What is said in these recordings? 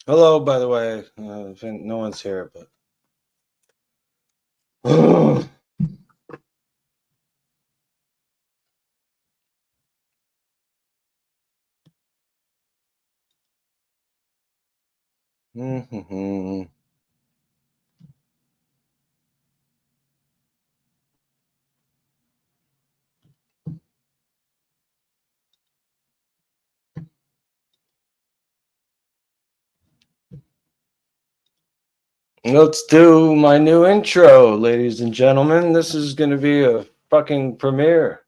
Hello, by the way. No one's here, but. Let's do my new intro, ladies and gentlemen. This is going to be a fucking premiere.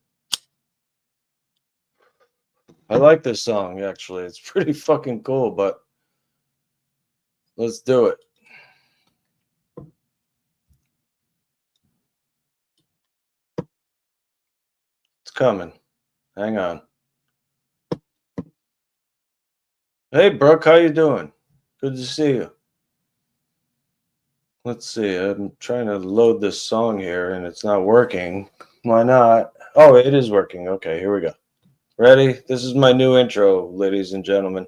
I like this song, actually. It's pretty fucking cool, but let's do it. It's coming. Hang on. Hey, Brooke, how you doing? Good to see you. Let's see. I'm trying to load this song here, and it's not working. Why not? Oh, it is working. Okay, here we go. Ready? This is my new intro, ladies and gentlemen.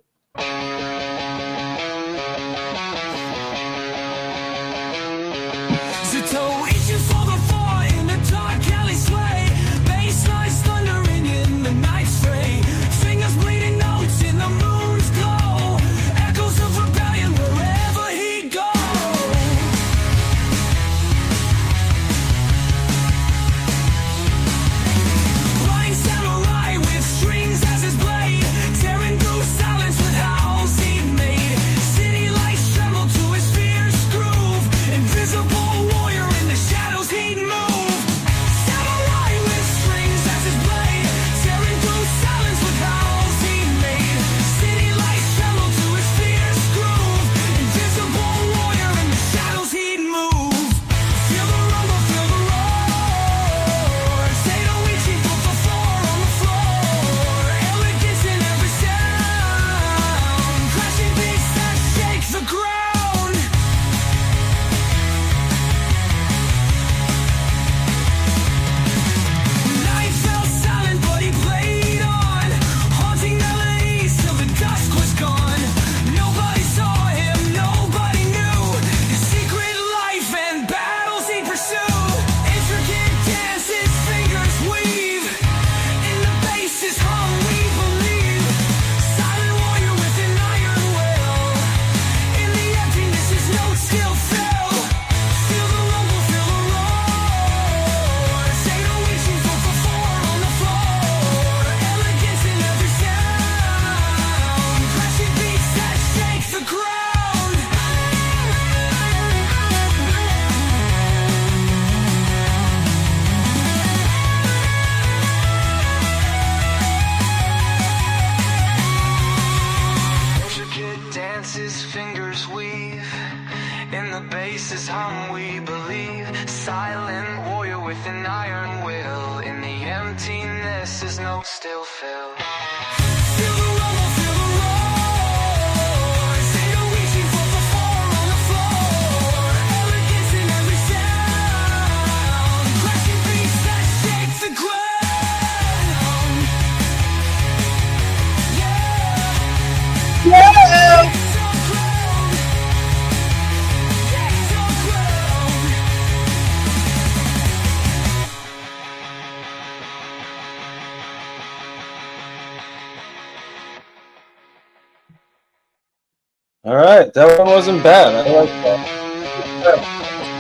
All right, that one wasn't bad. I like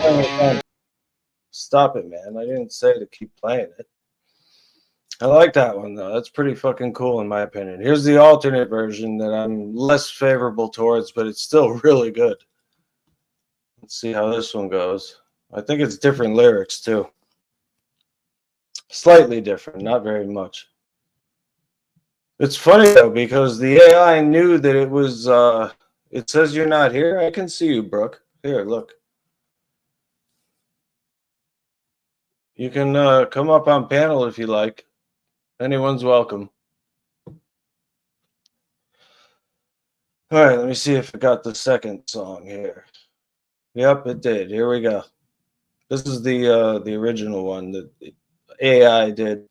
that. Stop it, man. I didn't say to keep playing it. I like that one, though. That's pretty fucking cool, in my opinion. Here's the alternate version that I'm less favorable towards, but it's still really good. Let's see how this one goes. I think it's different lyrics, too. Slightly different, not very much. It's funny, though, because the AI knew that it was... It says you're not here. I can see you, Brooke. Here, look. You can come up on panel if you like. Anyone's welcome. All right, let me see if it got the second song here. Yep, it did. Here we go. This is the original one that AI did.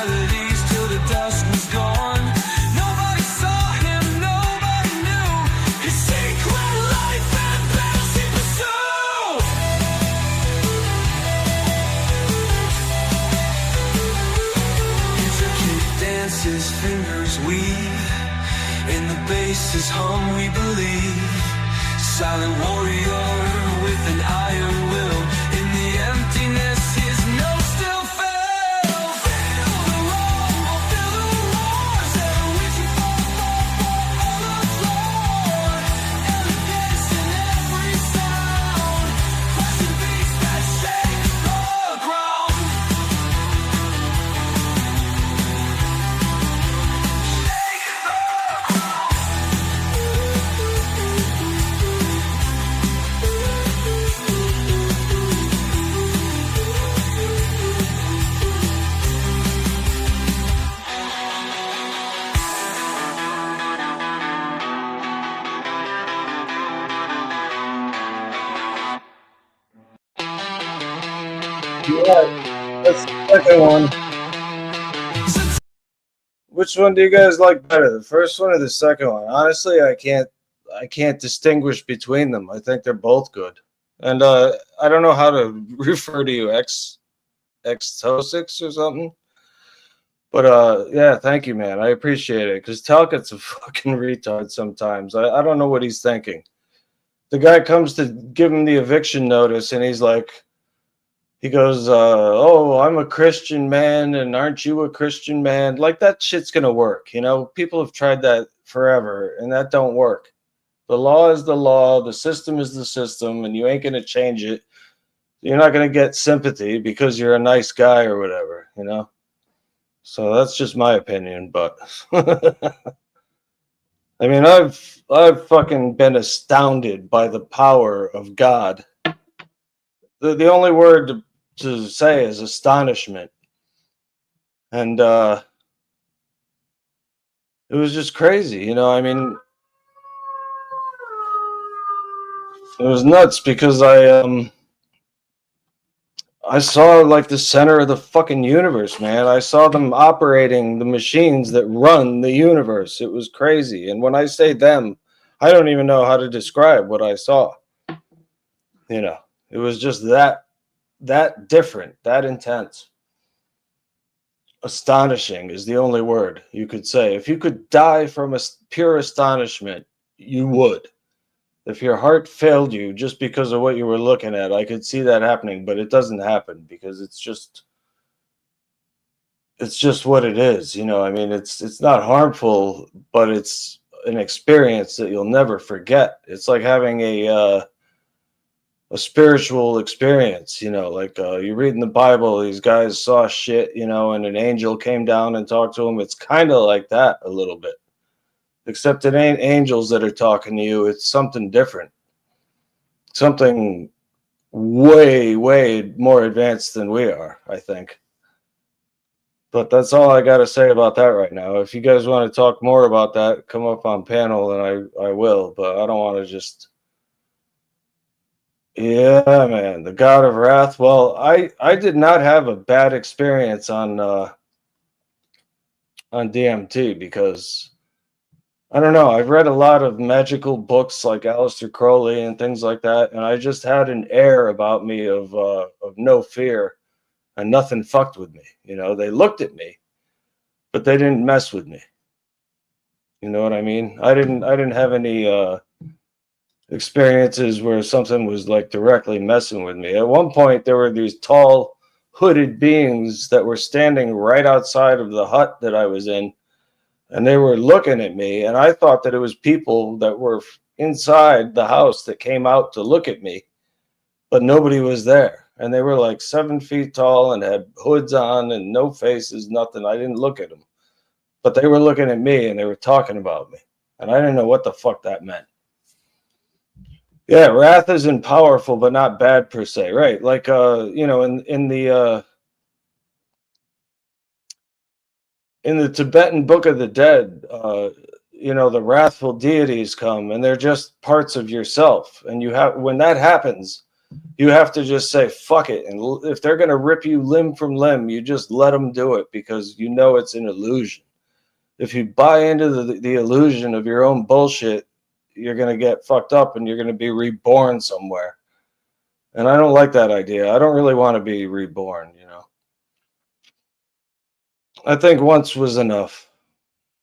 melodies till the dusk was gone. Nobody saw him, nobody knew his secret life and battles he pursued. Intricate dances, fingers weave, in the bass's hum we believe. Silent warrior with an iron will. In the emptiness his notes still fell. Feel the rumble, feel the roars that are reaching on the floor. Every dance and every sound, flashing beats that shake the ground. Shake the Yeah, that's the second one. Which one do you guys like better, the first one or the second one? Honestly, I can't distinguish between them. I think they're both good. And I don't know how to refer to you, X-Tosix or something. But yeah, thank you, man. I appreciate it. Because Talcot's a fucking retard sometimes. I don't know what he's thinking. The guy comes to give him the eviction notice, and he's like, he goes, oh, I'm a Christian man, and aren't you a Christian man? Like, that shit's gonna work, you know? People have tried that forever, and that don't work. The law is the law, the system is the system, and you ain't gonna change it. You're not gonna get sympathy because you're a nice guy or whatever, you know? So that's just my opinion, but I mean, I've fucking been astounded by the power of God. The only word to say is astonishment. And it was just crazy, you know. I mean, it was nuts because I saw like the center of the fucking universe, man. I saw them operating the machines that run the universe. It was crazy. And when I say them, I don't even know how to describe what I saw. You know, it was just that different, that intense. Astonishing is the only word you could say. If you could die from a pure astonishment, you would. If your heart failed you just because of what you were looking at, I could see that happening, but it doesn't happen because it's just what it is, you know. I mean, it's not harmful, but it's an experience that you'll never forget. It's like having a spiritual experience, you know, like you read in the Bible, these guys saw shit, you know, and an angel came down and talked to them. It's kind of like that a little bit, except it ain't angels that are talking to you. It's something different, something way, way more advanced than we are, I think. But that's all I got to say about that right now. If you guys want to talk more about that, come up on panel and I will, but I don't want to just... Yeah, man, the God of Wrath. Well, I did not have a bad experience on DMT because I don't know. I've read a lot of magical books like Aleister Crowley and things like that, and I just had an air about me of no fear, and nothing fucked with me. You know, they looked at me, but they didn't mess with me. You know what I mean? I didn't have any experiences where something was like directly messing with me. At one point, there were these tall, hooded beings that were standing right outside of the hut that I was in, and they were looking at me, and I thought that it was people that were inside the house that came out to look at me, but nobody was there. And they were like 7 feet tall and had hoods on and no faces, nothing. I didn't look at them, but they were looking at me and they were talking about me, and I didn't know what the fuck that meant. Yeah, wrath isn't powerful, but not bad per se, right? Like, you know, in the Tibetan Book of the Dead, you know, the wrathful deities come, and they're just parts of yourself, and you have, when that happens, You have to just say fuck it, and if they're gonna rip you limb from limb, you just let them do it because you know it's an illusion. If you buy into the illusion of your own bullshit, you're gonna get fucked up and you're gonna be reborn somewhere. And I don't like that idea. I don't really want to be reborn, you know. I think once was enough,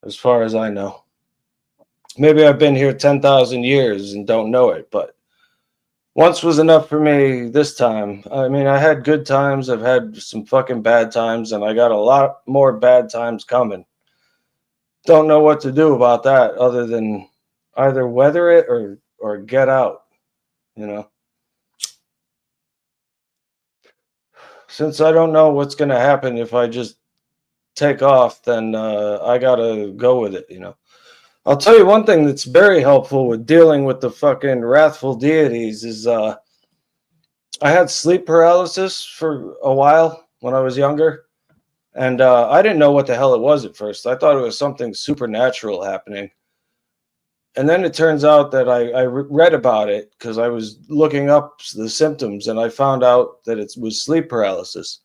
as far as I know. Maybe I've been here 10,000 years and don't know it, but once was enough for me this time. I mean, I had good times, I've had some fucking bad times, and I got a lot more bad times coming. Don't know what to do about that other than either weather it or get out, you know. Since I don't know what's going to happen if I just take off, then I got to go with it, you know. I'll tell you one thing that's very helpful with dealing with the fucking wrathful deities is I had sleep paralysis for a while when I was younger. And I didn't know what the hell it was at first. I thought it was something supernatural happening. And then it turns out that I read about it because I was looking up the symptoms and I found out that it was sleep paralysis.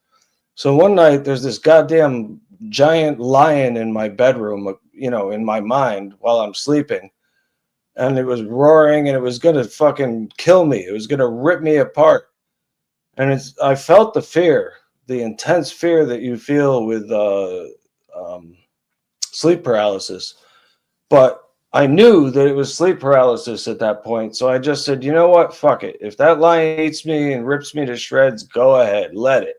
So one night there's this goddamn giant lion in my bedroom, you know, in my mind while I'm sleeping. And it was roaring and it was going to fucking kill me. It was going to rip me apart. And I felt the fear, the intense fear that you feel with sleep paralysis. But I knew that it was sleep paralysis at that point. So I just said, you know what? Fuck it. If that lion eats me and rips me to shreds, go ahead, let it.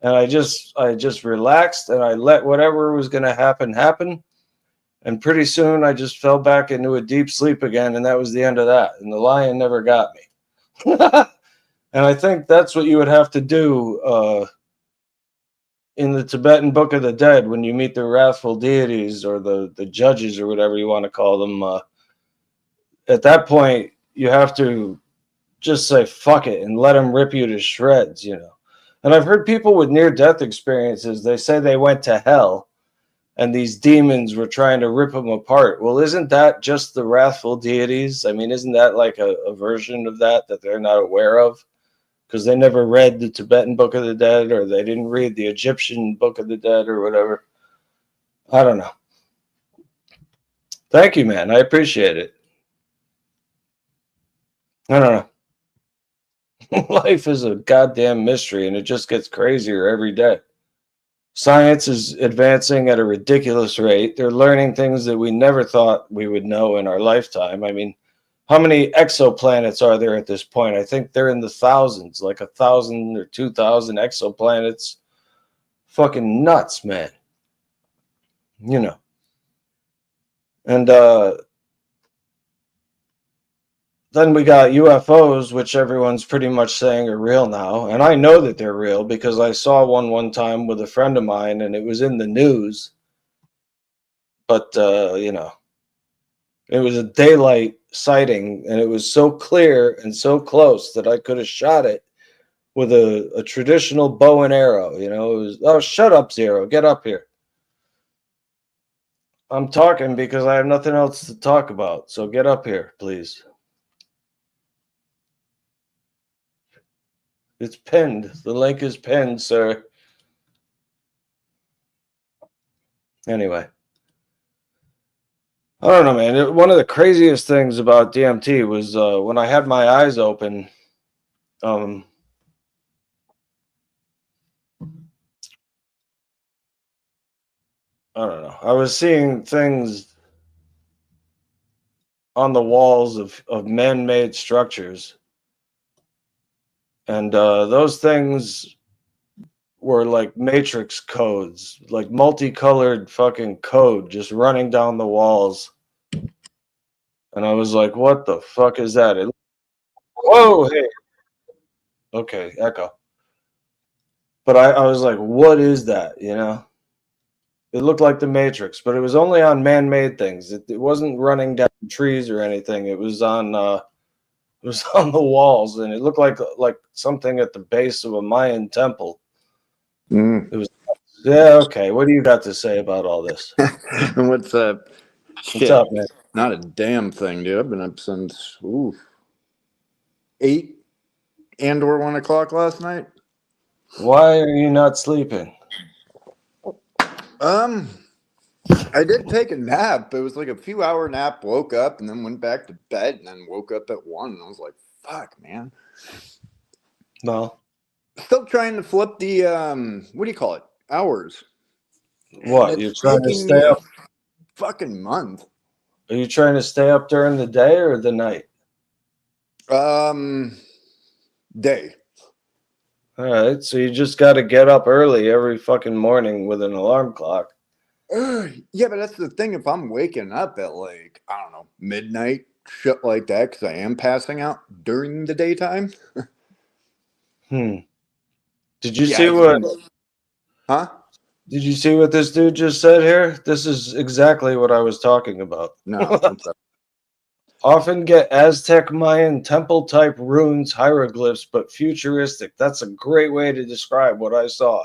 And I just relaxed and I let whatever was going to happen. And pretty soon I just fell back into a deep sleep again. And that was the end of that. And the lion never got me. And I think that's what you would have to do in the Tibetan Book of the Dead when you meet the wrathful deities or the judges or whatever you want to call them. At that point, you have to just say fuck it and let them rip you to shreds, you know. And I've heard people with near-death experiences, they say they went to hell and these demons were trying to rip them apart. Well, isn't that just the wrathful deities? I mean, isn't that like a version of that they're not aware of? Because they never read the Tibetan Book of the Dead or they didn't read the Egyptian Book of the Dead or whatever. I don't know. Thank you, man. I appreciate it. I don't know. Life is a goddamn mystery and it just gets crazier every day. Science is advancing at a ridiculous rate. They're learning things that we never thought we would know in our lifetime. I mean, how many exoplanets are there at this point? I think they're in the thousands, like 1,000 or 2,000 exoplanets. Fucking nuts, man. You know. And then we got UFOs, which everyone's pretty much saying are real now. And I know that they're real because I saw one time with a friend of mine and it was in the news. But, you know, it was a daylight sighting and it was so clear and so close that I could have shot it with a traditional bow and arrow. You know, it was, oh, shut up, Zero. Get up here. I'm talking because I have nothing else to talk about. So get up here, please. It's pinned. The link is pinned, sir. Anyway. I don't know, man. One of the craziest things about DMT was when I had my eyes open. I don't know. I was seeing things on the walls of man-made structures. And those things were like matrix codes, like multicolored fucking code just running down the walls. And I was like, what the fuck is that? Whoa, hey. Okay, echo. But I was like, what is that, you know? It looked like the Matrix, but it was only on man-made things. It wasn't running down trees or anything. It was on the walls, and it looked like something at the base of a Mayan temple. It was, yeah, okay. What do you got to say about all this? What's up? What's up, man? Not a damn thing, dude. I've been up since 8 Andor 1 o'clock last night. Why are you not sleeping? I did take a nap. It was like a few hour nap, woke up and then went back to bed and then woke up at 1 and I was like, fuck, man. No. Still trying to flip the what do you call it? Hours. What? And You're it's trying to taking stay me a up? fucking month. Are you trying to stay up during the day or the night? Day. All right, so you just got to get up early every fucking morning with an alarm clock. Yeah, but that's the thing. If I'm waking up at like, I don't know, midnight, shit like that, because I am passing out during the daytime. Did you Yeah, see it's- what? Huh? Did you see what this dude just said here? This is exactly what I was talking about. No. What's up? Often get Aztec, Mayan, temple type runes, hieroglyphs, but futuristic. That's a great way to describe what I saw.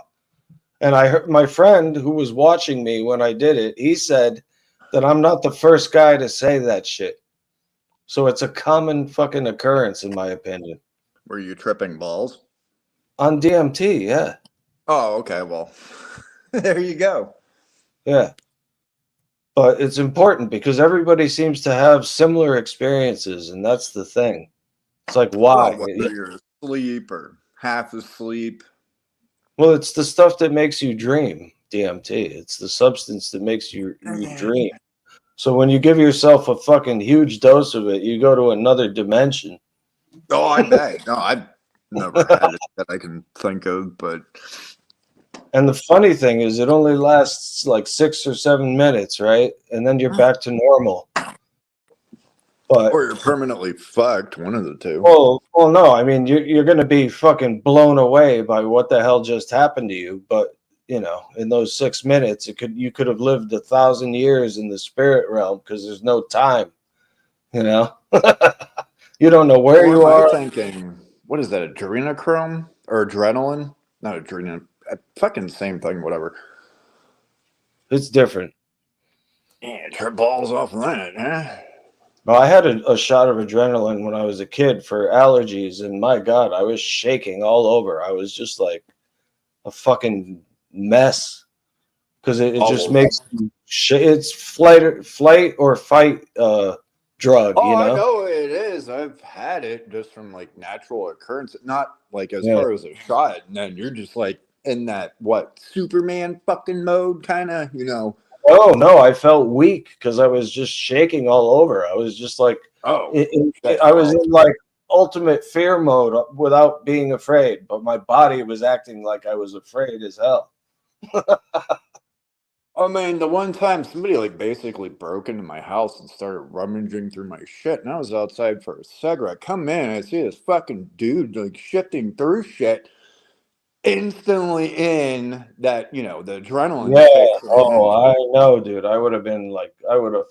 And I heard my friend who was watching me when I did it, he said that I'm not the first guy to say that shit. So it's a common fucking occurrence, in my opinion. Were you tripping balls? On DMT, yeah. Oh, okay. Well, there you go. Yeah. But it's important because everybody seems to have similar experiences, and that's the thing. It's like, why? Well, whether you're asleep or half asleep. Well, it's the stuff that makes you dream, DMT. It's the substance that makes you dream. So when you give yourself a fucking huge dose of it, you go to another dimension. Oh, I bet. No, I've never had it that I can think of, but And the funny thing is, it only lasts like 6 or 7 minutes, right? And then you're back to normal. But or you're permanently fucked. One of the two. well, no. I mean, you're going to be fucking blown away by what the hell just happened to you. But you know, in those 6 minutes, you could have lived 1,000 years in the spirit realm because there's no time. You know, you don't know where you are. Thinking, what is that? Adrenochrome or adrenaline? Not adrenaline. Fucking same thing. Whatever. It's different. Yeah, trip balls off of that, huh? Well, I had a shot of adrenaline when I was a kid for allergies, and my God, I was shaking all over. I was just like a fucking mess because it just makes it's flight or fight drug. Oh, You know? I know it is. I've had it just from like natural occurrence, not like as Yeah. far as a shot. And then you're just like in that Superman fucking mode, kind of, you know. Oh no, I felt weak because I was just shaking all over. I was just like, I was in like ultimate fear mode without being afraid, but my body was acting like I was afraid as hell. I mean, the one time somebody like basically broke into my house and started rummaging through my shit, and I was outside for a cigarette. Come in, I see this fucking dude like shifting through shit. Instantly in that, you know, the adrenaline. Yeah. Kicks Oh, I know, dude. I would have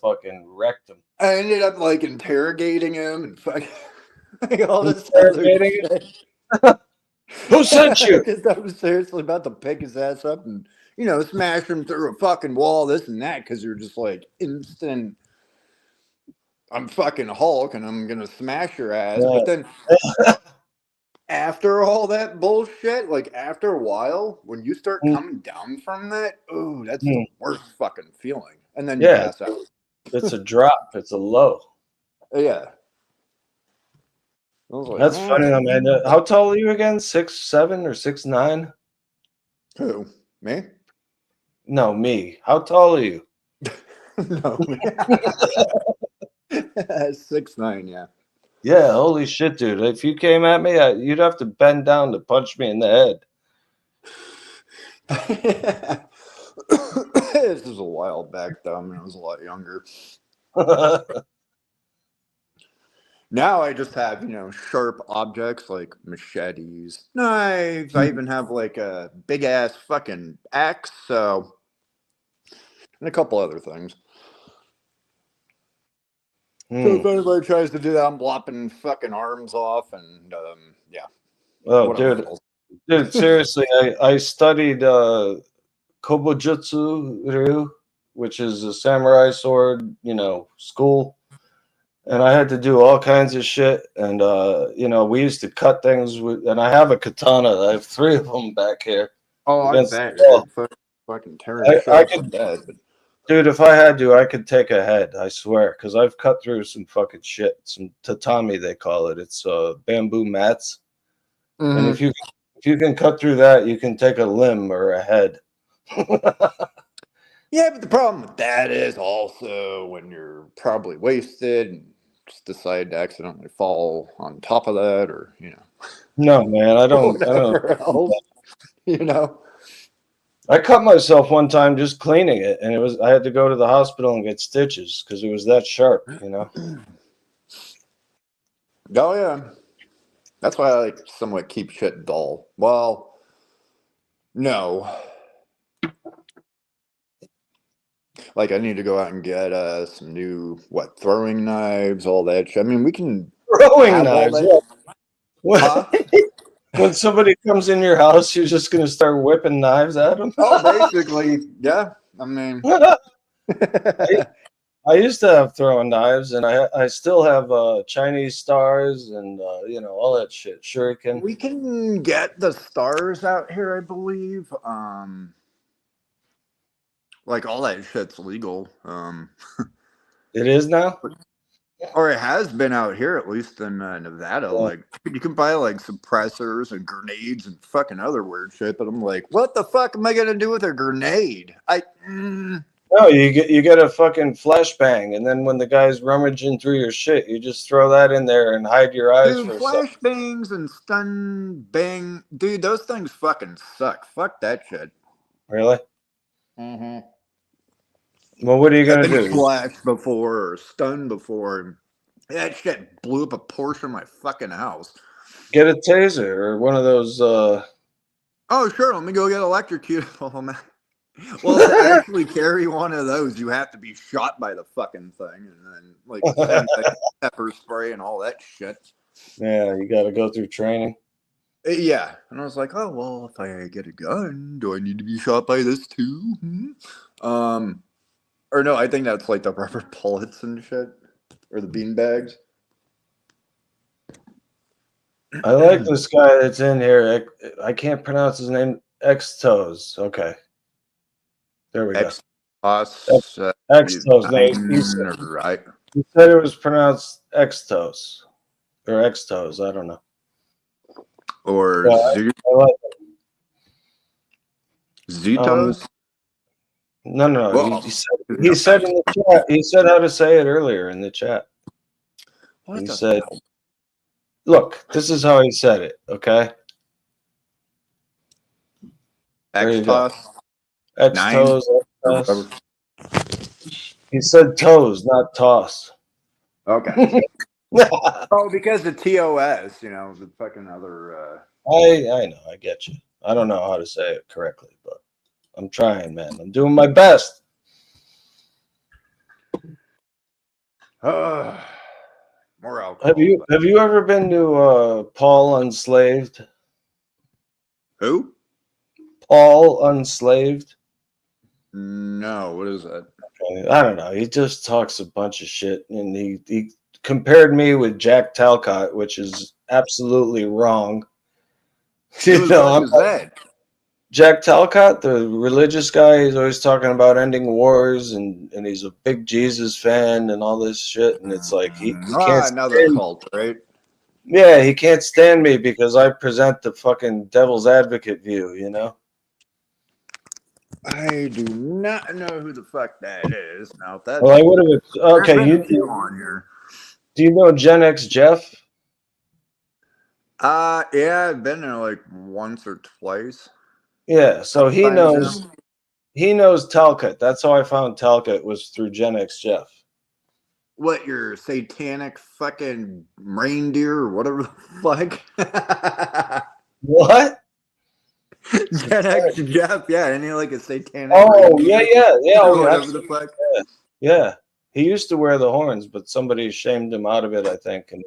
fucking wrecked him. I ended up like interrogating him and fucking like, all this other shit. Who sent you? Because I was seriously about to pick his ass up and, you know, smash him through a fucking wall, this and that, because you're just like instant. I'm fucking Hulk and I'm gonna smash your ass. Yeah. But then after all that bullshit, like after a while, when you start coming down from that, oh, that's the worst fucking feeling. And then you pass out. It's a drop. It's a low. Yeah. Like, that's funny, man. How tall are you again? 6'7" or 6'9"? Who? Me? No, me. How tall are you? No. 6'9", yeah. Yeah, holy shit, dude. If you came at me, you'd have to bend down to punch me in the head. This was a while back, though. I mean, I was a lot younger. Now I just have, you know, sharp objects like machetes, knives. I even have like a big ass fucking axe, so, and a couple other things. So if anybody tries to do that, I'm lopping fucking arms off, and yeah. Oh, dude, seriously, I studied Kobujutsu Ryu, which is a samurai sword, you know, school. and I had to do all kinds of shit. And you know, we used to cut things with, and I have a katana. I have 3 of them back here Oh, I against bet. the wall. Fucking tearing shit I up could, with that. But dude, if I had to, I could take a head. I swear, because I've cut through some fucking shit. Some tatami, they call it. It's bamboo mats, and if you can cut through that, you can take a limb or a head. yeah, but the problem with that is also when you're probably wasted and just decide to accidentally fall on top of that, or No, man, I don't. whatever else, you know. I cut myself one time just cleaning it, and I had to go to the hospital and get stitches because it was that sharp, you know. Oh yeah, that's why I like somewhat keep shit dull. Well, no, like I need to go out and get some new throwing knives, all that shit. I mean, we can Throwing have all knives. that. Yeah. When, Huh? when somebody comes in your house, you're just gonna start whipping knives at them. Oh, basically, yeah. I mean, I used to have throwing knives, and I still have Chinese stars and you know, all that shit. Shuriken. we can get the stars out here, I believe. Like all that shit's legal. It is now. Or it has been out here, at least in Nevada. Yeah. Like you can buy like suppressors and grenades and fucking other weird shit. But I'm like, what the fuck am I gonna do with a grenade? No, you get a fucking flashbang, and then when the guy's rummaging through your shit, you just throw that in there and hide your eyes Dude, for a second. flashbangs and stun bang, dude, those things fucking suck. Fuck that shit. Really? Mm-hmm. Well, what are you I've gonna been do? flashed before or stunned before. And that shit blew up a portion of my fucking house. Get a taser or one of those. Oh, sure. Let me go get electrocuted. Oh, man. Well, to actually carry one of those, you have to be shot by the fucking thing, and then like pepper spray and all that shit. Yeah, you got to go through training. Yeah, and I was like, oh well, if I get a gun, do I need to be shot by this too? Or no, I think that's like the rubber bullets and shit, or the bean bags. I like this guy that's in here. I can't pronounce his name. Xtos. Okay, there we go. Xtos. Xtos. No, Right. he said it was pronounced Xtos or Xtos. I don't know. Or Yeah, I like it. Zetos. No. He said in the chat. He said how to say it earlier in the chat. What He the said, hell? "Look, this is how he said it." Okay. There you go. Xtos. Xtos. He said toes, not toss. Okay. Oh, because the TOS, the fucking other. I know, I get you. I don't know how to say it correctly, but I'm trying, man. I'm doing my best. More alcohol. Have you ever been to Paul Unslaved? Who? Paul Unslaved? No, what is that? I don't know. He just talks a bunch of shit, and he compared me with Jack Talcott, which is absolutely wrong. Who is that? Jack Talcott, the religious guy, he's always talking about ending wars, and he's a big Jesus fan and all this shit. And it's like he can't another cult, right? Yeah, he can't stand me because I present the fucking devil's advocate view, you know? I do not know who the fuck that is. Now that's Well, I would have. Okay, you on here. Do you know Gen X Jeff? Yeah, I've been there like once or twice. Yeah, so he knows Talcott. That's how I found Talcott, was through Gen X Jeff. What, your satanic fucking reindeer or whatever the fuck? What? Gen X Jeff, yeah, isn't he like a satanic reindeer? yeah. Or whatever the fuck. Yeah. He used to wear the horns, but somebody shamed him out of it, I think. And he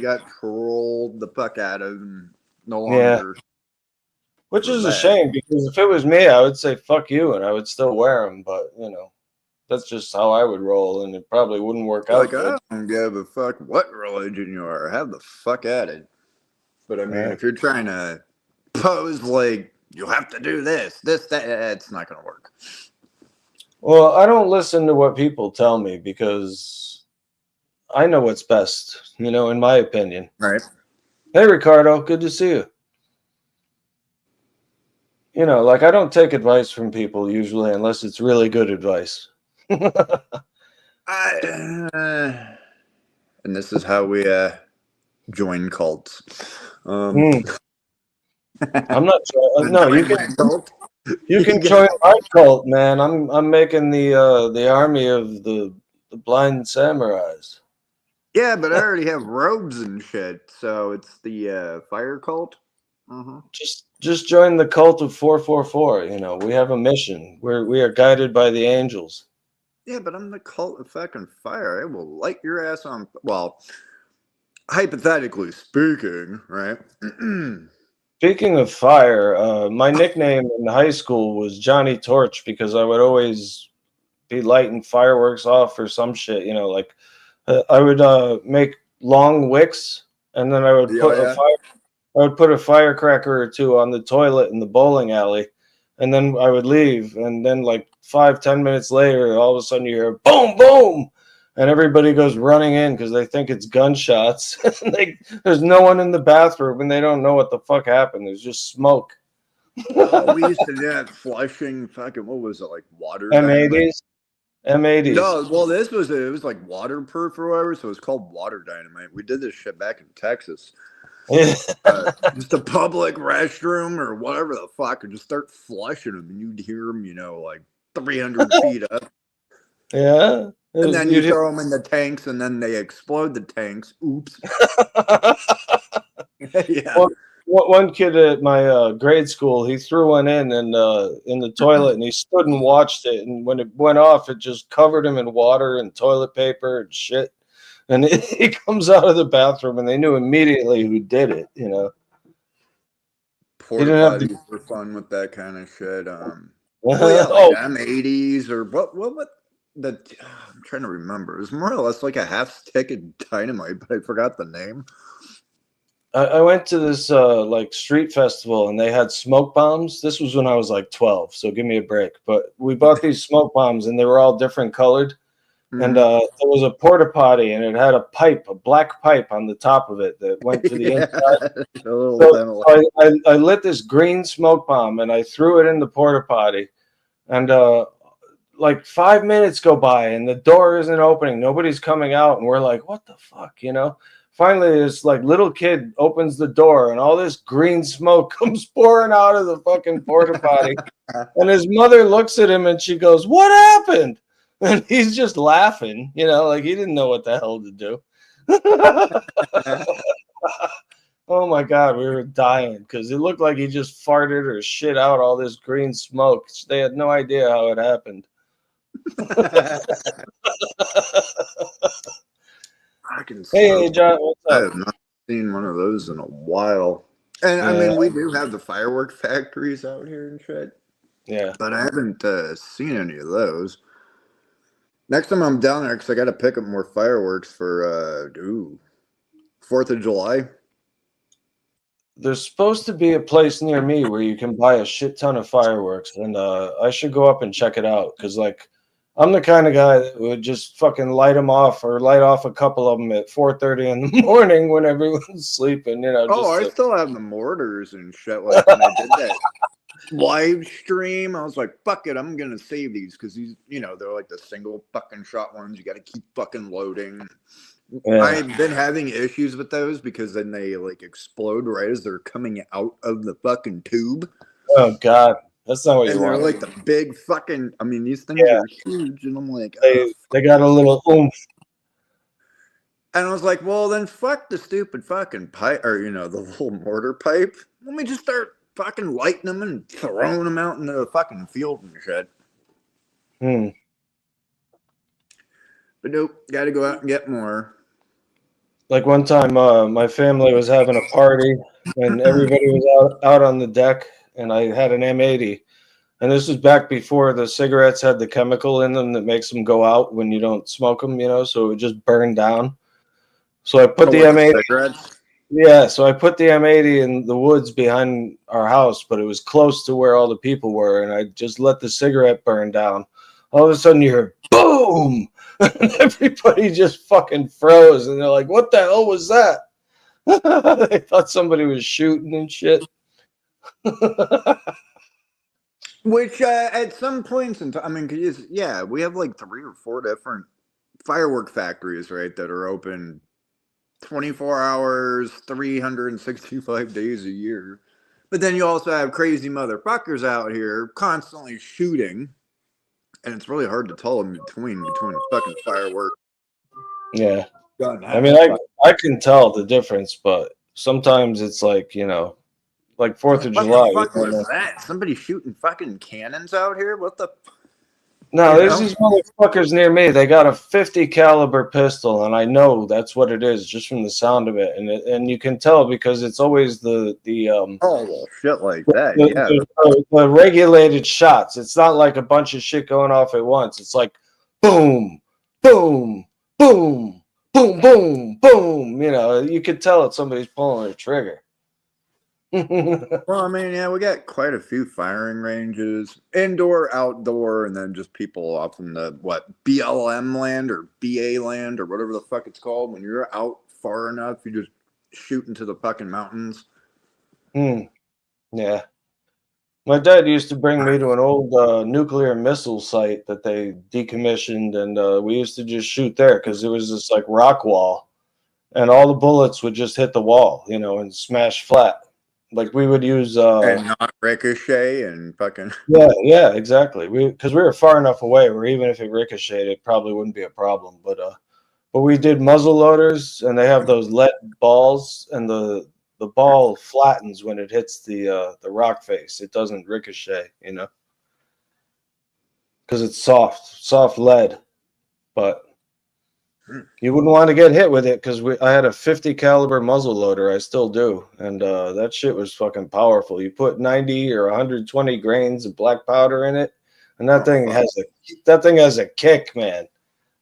got trolled the fuck out of and no longer. Yeah. Which is a shame, because if it was me, I would say fuck you and I would still wear them, but that's just how I would roll, and it probably wouldn't work out Like, good. I don't give a fuck what religion you are. Have the fuck at it. But I mean, Yeah. if you're trying to pose like you have to do this, that, it's not going to work. Well, I don't listen to what people tell me because I know what's best, in my opinion. Right. Hey, Ricardo, good to see you. Like I don't take advice from people usually unless it's really good advice. And this is how we join cults. I'm not sure. No, you can Cult. join my cult, man. I'm making the army of the blind samurais. Yeah, but I already have robes and shit, so it's the fire cult. Uh-huh. Just join the cult of 444. We have a mission. We are guided by the angels. Yeah, but I'm the cult of fucking fire. I will light your ass on. Well, hypothetically speaking, right? Speaking of fire, my nickname in high school was Johnny Torch because I would always be lighting fireworks off or some shit. Like I would make long wicks, and then I would put a firecracker or two on the toilet in the bowling alley, and then I would leave. And then like 5-10 minutes later, all of a sudden you hear boom, boom, and everybody goes running in because they think it's gunshots. There's no one in the bathroom, and they don't know what the fuck happened. There's just smoke. We used to do that flushing fucking, what was it, like water? M80s. M80s. No, well, it was like waterproof or whatever, so it's called water dynamite. We did this shit back in Texas. Just a public restroom or whatever the fuck, and just start flushing them, and you'd hear them, like 300 feet up. Yeah. And then you throw them in the tanks, and then they explode the tanks. Oops. Yeah. Well, one kid at my grade school, he threw one in the toilet, and he stood and watched it. And when it went off, it just covered him in water and toilet paper and shit. And he comes out of the bathroom, and they knew immediately who did it. Porta potties were fun with that kind of shit. M80s or what I'm trying to remember. It was more or less like a half stick of dynamite, but I forgot the name. I went to this like street festival, and they had smoke bombs. This was when I was like 12, so give me a break. But we bought these smoke bombs, and they were all different colored. Mm-hmm. And there was a porta potty, and it had a black pipe on the top of it that went to the inside. So I lit this green smoke bomb, and I threw it in the porta potty. And like 5 minutes go by, and the door isn't opening. Nobody's coming out, and we're like, what the fuck, Finally, this like little kid opens the door, and all this green smoke comes pouring out of the fucking porta potty. And his mother looks at him, and she goes, "What happened?" And he's just laughing, like he didn't know what the hell to do. Oh my God, we were dying because it looked like he just farted or shit out all this green smoke. They had no idea how it happened. Hey, John, what's up? I have not seen one of those in a while. And I mean, we do have the firework factories out here and shit. Yeah. But I haven't seen any of those. Next time I'm down there, because I got to pick up more fireworks for 4th of July. There's supposed to be a place near me where you can buy a shit ton of fireworks, and I should go up and check it out because, like, I'm the kind of guy that would just fucking light off a couple of them at 4:30 in the morning when everyone's sleeping. I still have the mortars and shit. Like when I did that live stream, I was like, fuck it, I'm gonna save these because these, they're like the single fucking shot ones. You got to keep fucking loading. Yeah. I've been having issues with those because then they like explode right as they're coming out of the fucking tube. Oh God, that's not what you want. They're like the big fucking. I mean, these things are huge, and I'm like, they got a little oomph. And I was like, well, then fuck the stupid fucking pipe, or the little mortar pipe. Let me just start fucking lighting them and throwing them out into the fucking field and shit. But nope, got to go out and get more. Like one time, my family was having a party, and everybody was out on the deck, and I had an M80, And this is back before the cigarettes had the chemical in them that makes them go out when you don't smoke them, so it would just burn down. So I put the M80. Cigarettes? Yeah, so I put the M80 in the woods behind our house, but it was close to where all the people were, and I just let the cigarette burn down. All of a sudden you hear boom! And everybody just fucking froze, and they're like, what the hell was that? They thought somebody was shooting and shit. Which at some points in time, I mean, 'cause yeah, we have like 3 or 4 different firework factories, right, that are open 24 hours, 365 days a year. But then you also have crazy motherfuckers out here constantly shooting, and it's really hard to tell in between fucking fireworks. Yeah. gun I mean, I can tell the difference, but sometimes it's like, like 4th of What July. the fuck was that? Somebody shooting fucking cannons out here? What the? No, You there's know? these motherfuckers near me. They got a 50 caliber pistol, and I know that's what it is just from the sound of it. And you can tell because it's always the Oh well, shit like that. the, Yeah. the regulated shots. It's not like a bunch of shit going off at once. It's like boom, boom, boom, boom, boom, boom. You could tell that somebody's pulling a trigger. Well, I mean, yeah, we got quite a few firing ranges, indoor, outdoor, and then just people off in the BLM land or BA land or whatever the fuck it's called. When you're out far enough, you just shoot into the fucking mountains. Yeah. My dad used to bring me to an old nuclear missile site that they decommissioned, and we used to just shoot there because it was this like rock wall, and all the bullets would just hit the wall, and smash flat. Like we would use And not ricochet and fucking. yeah, exactly. Because we were far enough away where even if it ricocheted, it probably wouldn't be a problem. But we did muzzle loaders, and they have those lead balls, and the ball flattens when it hits the rock face. It doesn't ricochet, because it's soft lead. But you wouldn't want to get hit with it because I had a 50 caliber muzzle loader. I still do, and that shit was fucking powerful. You put 90 or 120 grains of black powder in it, and that thing has a kick, man.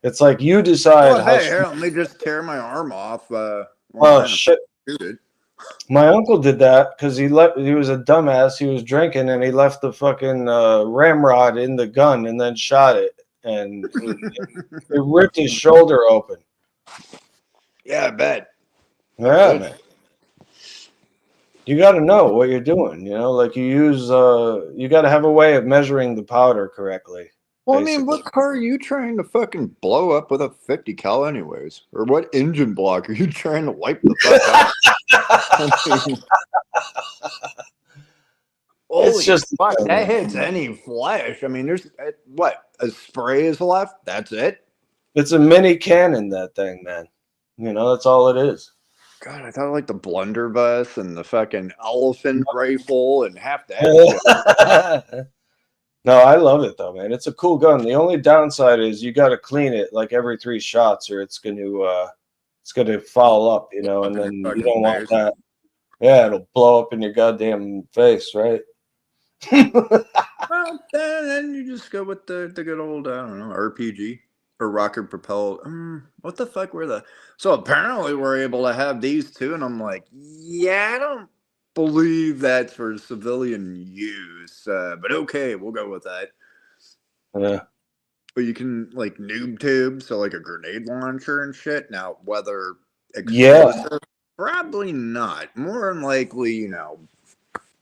It's like you decide. Oh, hey, here, let me just tear my arm off. Oh shit! My uncle did that because he was a dumbass. He was drinking and he left the fucking ramrod in the gun and then shot it, and it ripped his shoulder open. Yeah, I bet. Yeah, man. You got to know what you're doing. Like you got to have a way of measuring the powder correctly. Well, basically. I mean, what car are you trying to fucking blow up with a 50 cal anyways? Or what engine block are you trying to wipe the fuck out? It's just fuck, that hits any flesh. I mean, there's a spray is left. That's it. It's a mini cannon, that thing, man. That's all it is. God, I thought like the blunderbuss and the fucking elephant rifle and half that. No, I love it though, man. It's a cool gun. The only downside is you got to clean it like every 3 shots, or it's going to foul up, and then you don't want that. Yeah, it'll blow up in your goddamn face, right? Well, then you just go with the good old, I don't know, RPG or rocket propelled. What the fuck were the? So apparently we're able to have these two, and I'm like, yeah, I don't believe that's for civilian use, but okay, we'll go with that. Yeah. But you can like noob tube, so like a grenade launcher and shit. Now, whether explosive, probably not. More than likely,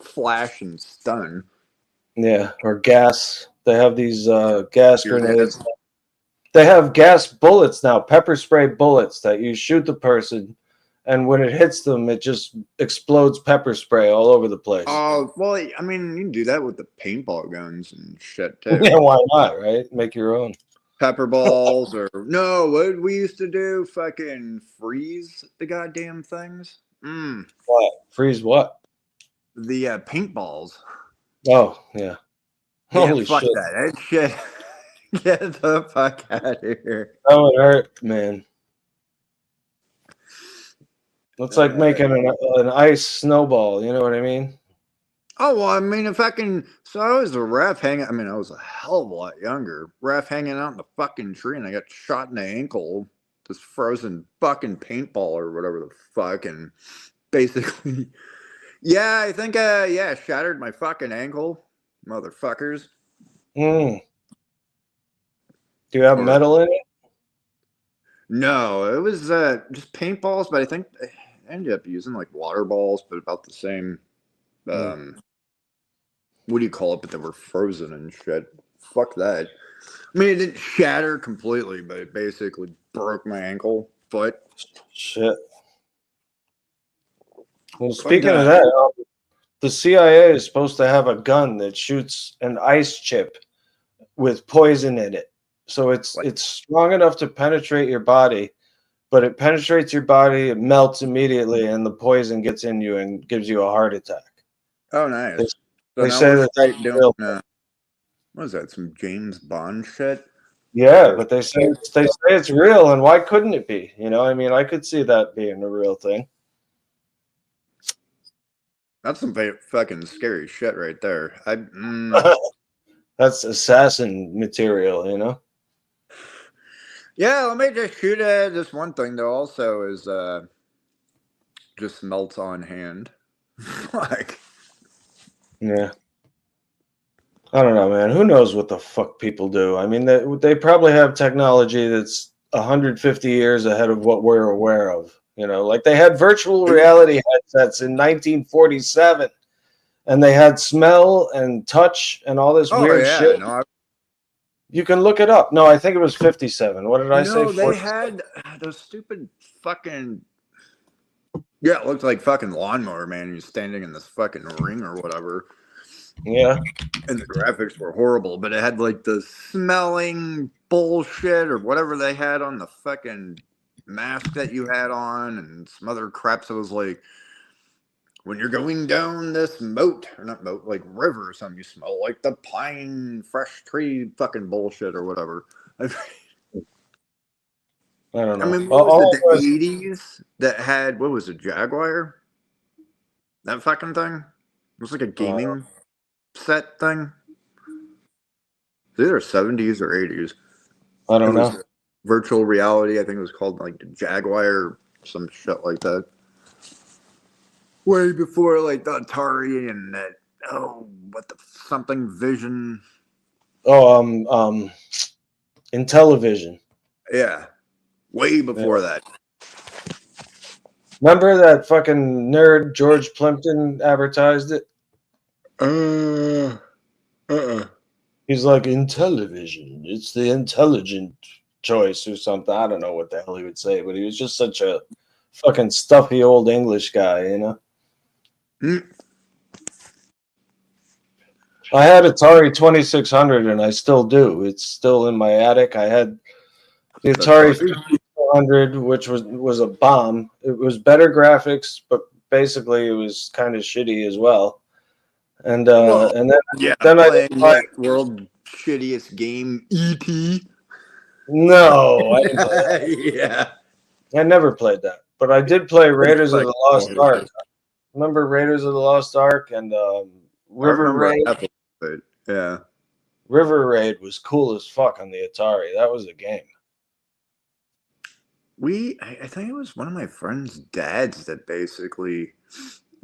flash and stun. Yeah, or gas. They have these gas grenades. They have gas bullets now, pepper spray bullets that you shoot the person, and when it hits them, it just explodes pepper spray all over the place. Oh, well, I mean, you can do that with the paintball guns and shit, too. Yeah, why not, right? Make your own. Pepper balls, or no, what we used to do, fucking freeze the goddamn things. What? Freeze what? The paintballs. Oh, yeah. Holy fuck shit. That shit. Get the fuck out of here. That would hurt, man. It's like making an ice snowball, you know what I mean? Oh, well, I mean, if I can. So I was a ref hanging. I mean, I was a hell of a lot younger. Ref hanging out in the fucking tree, and I got shot in the ankle. This frozen fucking paintball or whatever the fuck. And basically, yeah, I think, yeah, shattered my fucking ankle, motherfuckers. Mm. Do you have Or metal in it? no, it was just paintballs, but I think I ended up using like water balls, but about the same. Mm. What do you call it? But they were frozen and shit. Fuck that. I mean, it didn't shatter completely, but it basically broke my ankle, foot. Shit. Well, But, speaking of that, the CIA is supposed to have a gun that shoots an ice chip with poison in it. So it's strong enough to penetrate your body, but it penetrates your body, it melts immediately, and the poison gets in you and gives you a heart attack. oh, nice. They, So they now say we're that straight that's doing. real. What is that? Some James Bond shit? Yeah, Or- but they say it's real, and why couldn't it be? You know, I mean, I could see that being a real thing. That's some fucking scary shit right there. That's assassin material, you know. Yeah, let me just shoot at this one thing though. Also, is just melts on hand. Like, Yeah. I don't know, man. Who knows what the fuck people do? I mean, they probably have technology that's 150 years ahead of what we're aware of. You know, like they had virtual reality headsets in 1947, and they had smell and touch and all this oh weird yeah, shit. no, You can look it up. No, I think it was 57. What did I say? no, they 47. had those stupid fucking. Yeah, it looked like fucking Lawnmower Man. He was standing in this fucking ring or whatever. Yeah. And the graphics were horrible, but it had like the smelling bullshit or whatever they had on the fucking mask that you had on, and some other crap. So it was like, when you're going down this moat, or not moat, like river or something, you smell like the pine, fresh tree fucking bullshit or whatever. I don't I know. mean, what was it, the 80s that had, what was it, Jaguar? That fucking thing? It was like a gaming set thing. It's either 70s or 80s. I It don't was know. virtual reality. I think it was called like the Jaguar or some shit like that. Way before like the Atari and that, oh, what the something Vision. Oh, Intellivision. Yeah. Way before Yeah. that. Remember that fucking nerd George Plimpton advertised it? He's like, Intellivision. It's the intelligent choice or something. I don't know what the hell he would say, but he was just such a fucking stuffy old English guy, you know? Mm. I had Atari 2600 and I still do. It's still in my attic. I had the Atari 5400, which was a bomb. It was better graphics, but basically it was kind of shitty as well. And Well, and then yeah, then I playing didn't buy, that world shittiest game, E.T. no, I didn't play that. Yeah. I never played that, but I did play Raiders of Like, the Lost Ark. Remember Raiders of the Lost Ark and I River remember Raid? that, but yeah. River Raid was cool as fuck on the Atari. That was a game. I think it was one of my friend's dads that basically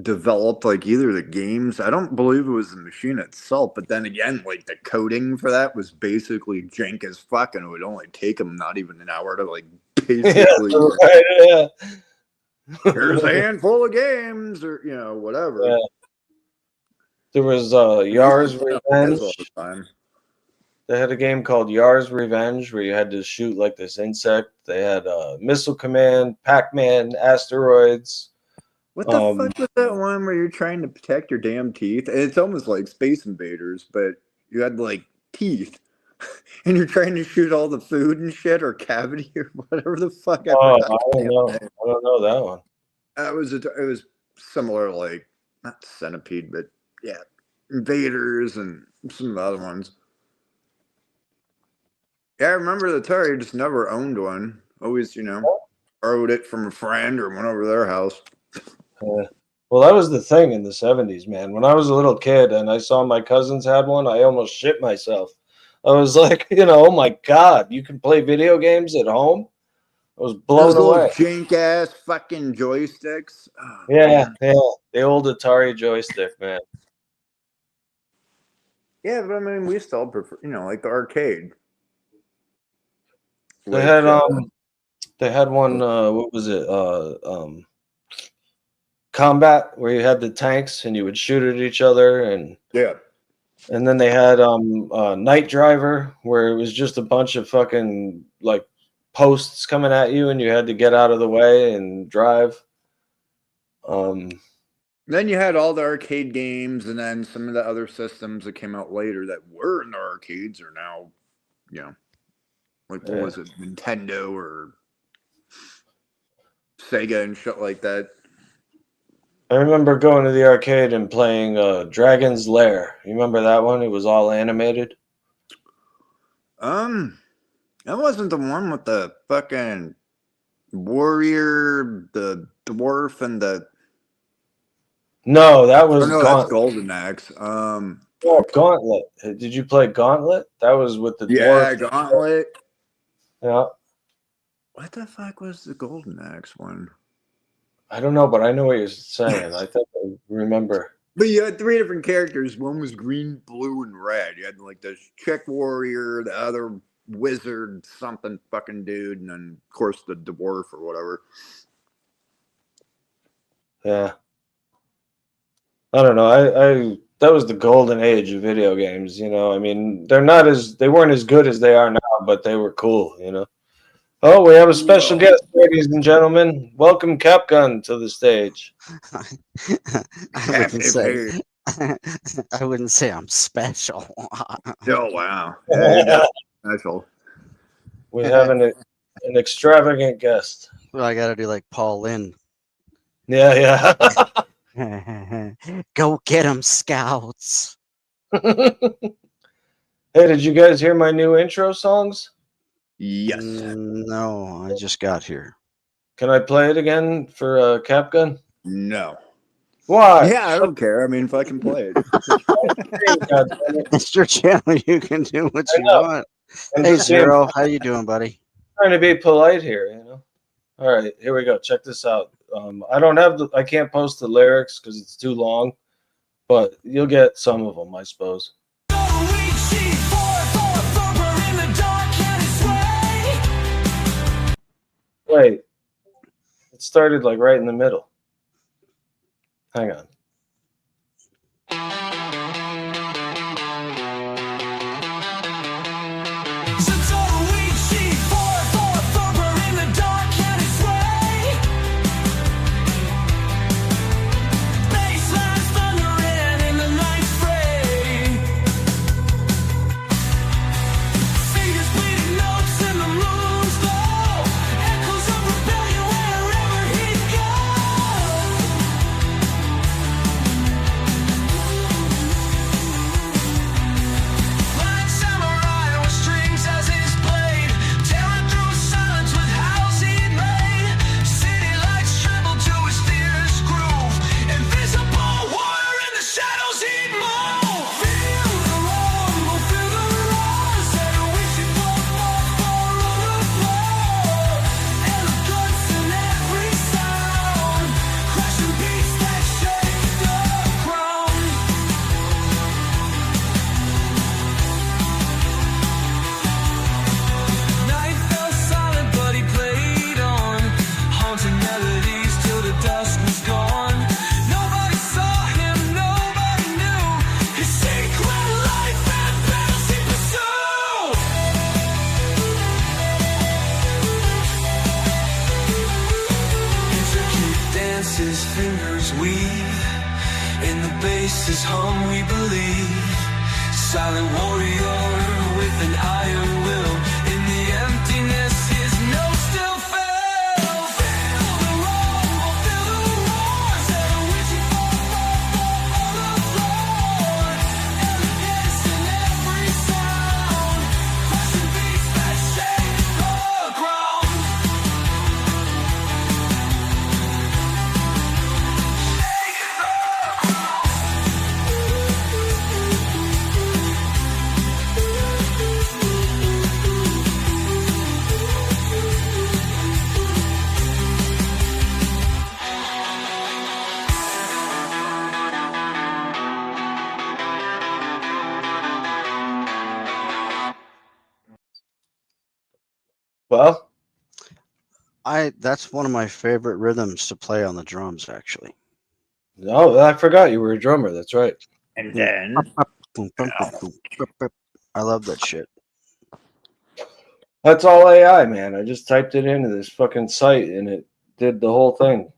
developed like either the games. I don't believe it was the machine itself, but then again, like the coding for that was basically jank as fuck, and it would only take him not even an hour to like basically. Yeah. Here's a handful of games, or whatever. Yeah. There was Yar's Revenge. All the time. They had a game called Yar's Revenge where you had to shoot like this insect. They had Missile Command, Pac-Man, Asteroids. What the fuck was that one where you're trying to protect your damn teeth? And it's almost like Space Invaders, but you had like teeth, and you're trying to shoot all the food and shit or cavity or whatever the fuck. I don't know. I don't know that one. It was similar, like not Centipede, but yeah, Invaders and some other ones. Yeah, I remember the Atari. Just never owned one. Always, borrowed it from a friend or went over their house. Well, that was the thing in the 70s, man. When I was a little kid and I saw my cousins had one, I almost shit myself. I was like, oh my God, you can play video games at home? I was blown Those little away. jank ass fucking joysticks. Oh, Yeah, man. yeah. The old Atari joystick, man. Yeah, but I mean, we still prefer, like the arcade. They had one what was it? Combat, where you had the tanks and you would shoot at each other, and yeah. then they had Night Driver, where it was just a bunch of fucking like posts coming at you and you had to get out of the way and drive. Then you had all the arcade games, and then some of the other systems that came out later that were in the arcades are now, like what was it, Nintendo or Sega and shit like that. I remember going to the arcade and playing Dragon's Lair. You remember that one? It was all animated. That wasn't the one with the fucking warrior, the dwarf, and the. No, that was no, that's Golden Axe. Gauntlet. Did you play Gauntlet? That was with the yeah, dwarf. Gauntlet. Yeah. What the fuck was the Golden Axe one? I don't know, but I know what you're saying. I think I remember. But you had 3 different characters. One was green, blue, and red. You had like this chick warrior, the other wizard, something fucking dude, and then of course the dwarf or whatever. Yeah. I don't know. I that was the golden age of video games, I mean, they weren't as good as they are now, but they were cool, Oh, we have a special guest, ladies and gentlemen. Welcome Capgun to the stage. I wouldn't say I'm special. Oh wow. Yeah, special. We have an extravagant guest. Well, I gotta do like Paul Lynn. Yeah. Go get 'em, scouts. Hey, did you guys hear my new intro songs? Yes. No, I just got here. Can I play it again for Capgun? No. Why? Yeah, I don't care. I mean, if I can play it. It's your channel. You can do what you want. Hey, Zero. How you doing, buddy? Trying to be polite here, All right, here we go. Check this out. I can't post the lyrics because it's too long, but you'll get some of them, I suppose. Wait, it started like right in the middle. Hang on. Faces hum, we believe. Silent warrior with an iron will. In the emptiness, his note still fell. Feel the rumble, feel the roar. Said a witching for the floor. Elegance in every sound. Crushing beats that shake the ground. Shake Well, That's one of my favorite rhythms to play on the drums, actually. no, I forgot you were a drummer. That's right. And then Boom, boom, boom, boom, boom, boom. I love that shit. That's all AI, man. I just typed it into this fucking site and it did the whole thing.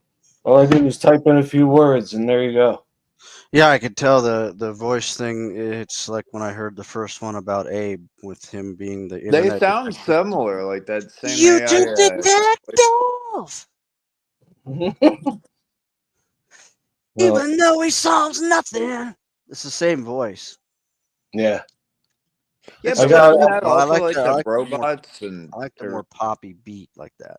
All I did was type in a few words and there you go. Yeah, I could tell the voice thing. It's like when I heard the first one about Abe with him being the they internet. sound similar, like that same You AI, two detective! Well, Even though he solves nothing. It's the same voice. yeah. Yeah, I but got- isn't that Well, I also like like the- I the like the more- robots and I like the they're- more poppy beat like that.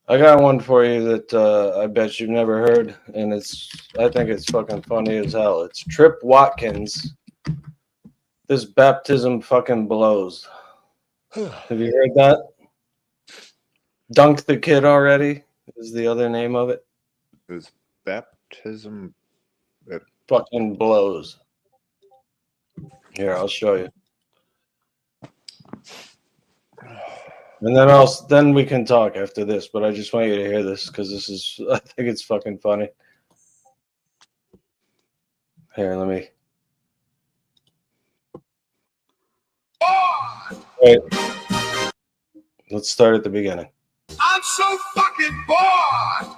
I got one for you that I bet you've never heard, and I think it's fucking funny as hell. It's Trip Watkins. This baptism fucking blows. Have you heard that? Dunk the Kid already is the other name of it. Is baptism. Fucking blows. Here, I'll show you. And then we can talk after this, but I just want you to hear this because I think it's fucking funny. Here, let me. Wait. Let's start at the beginning. I'm so fucking bored.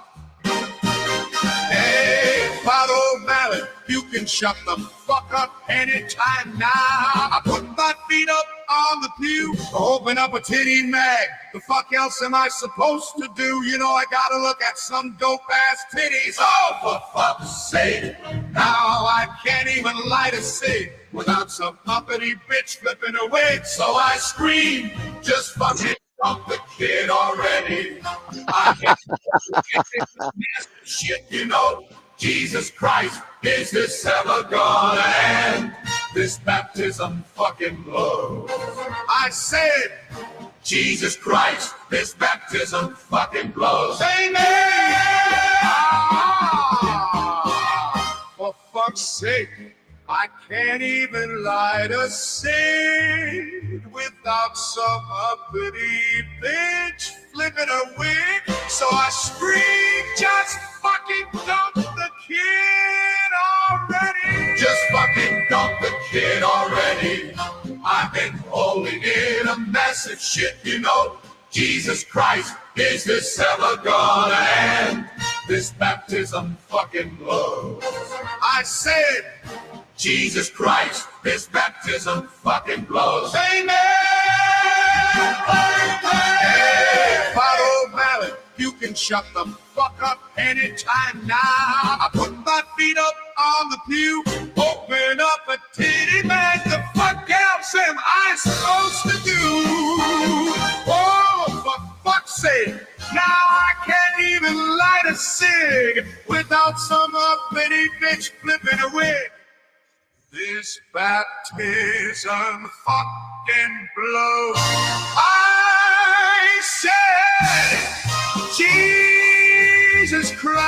Hey, Father O'Malley, you can shut the fuck up anytime now. I put my feet up on the pew, open up a titty mag. The fuck else am I supposed to do? You know I gotta look at some dope ass titties. Oh, for fuck's sake! Now I can't even light a cig without some uppity bitch flipping a wig. So I scream, just fucking dump the kid already. I can't shit, you know. Jesus Christ, is this ever gonna end? This baptism fucking blows. I said, Jesus Christ, this baptism fucking blows. Amen! For fuck's sake, I can't even light a cig without some uppity bitch flipping a wig. So I scream, just fucking dump the kid already. Just fucking dump the kid already. I've been holding in a massive shit, you know. Jesus Christ, is this ever gonna end? This baptism fucking blows. I said, Jesus Christ, this baptism fucking blows. Amen! Hey, Father O'Malley, you can shut the fuck up anytime now. I put my feet up on the pew, open up a titty mag. The fuck else am I supposed to do? Oh, for fuck's sake. Now I can't even light a cig without some uppity bitch flipping a wig. This baptism fucking blows. I said, Jesus Christ,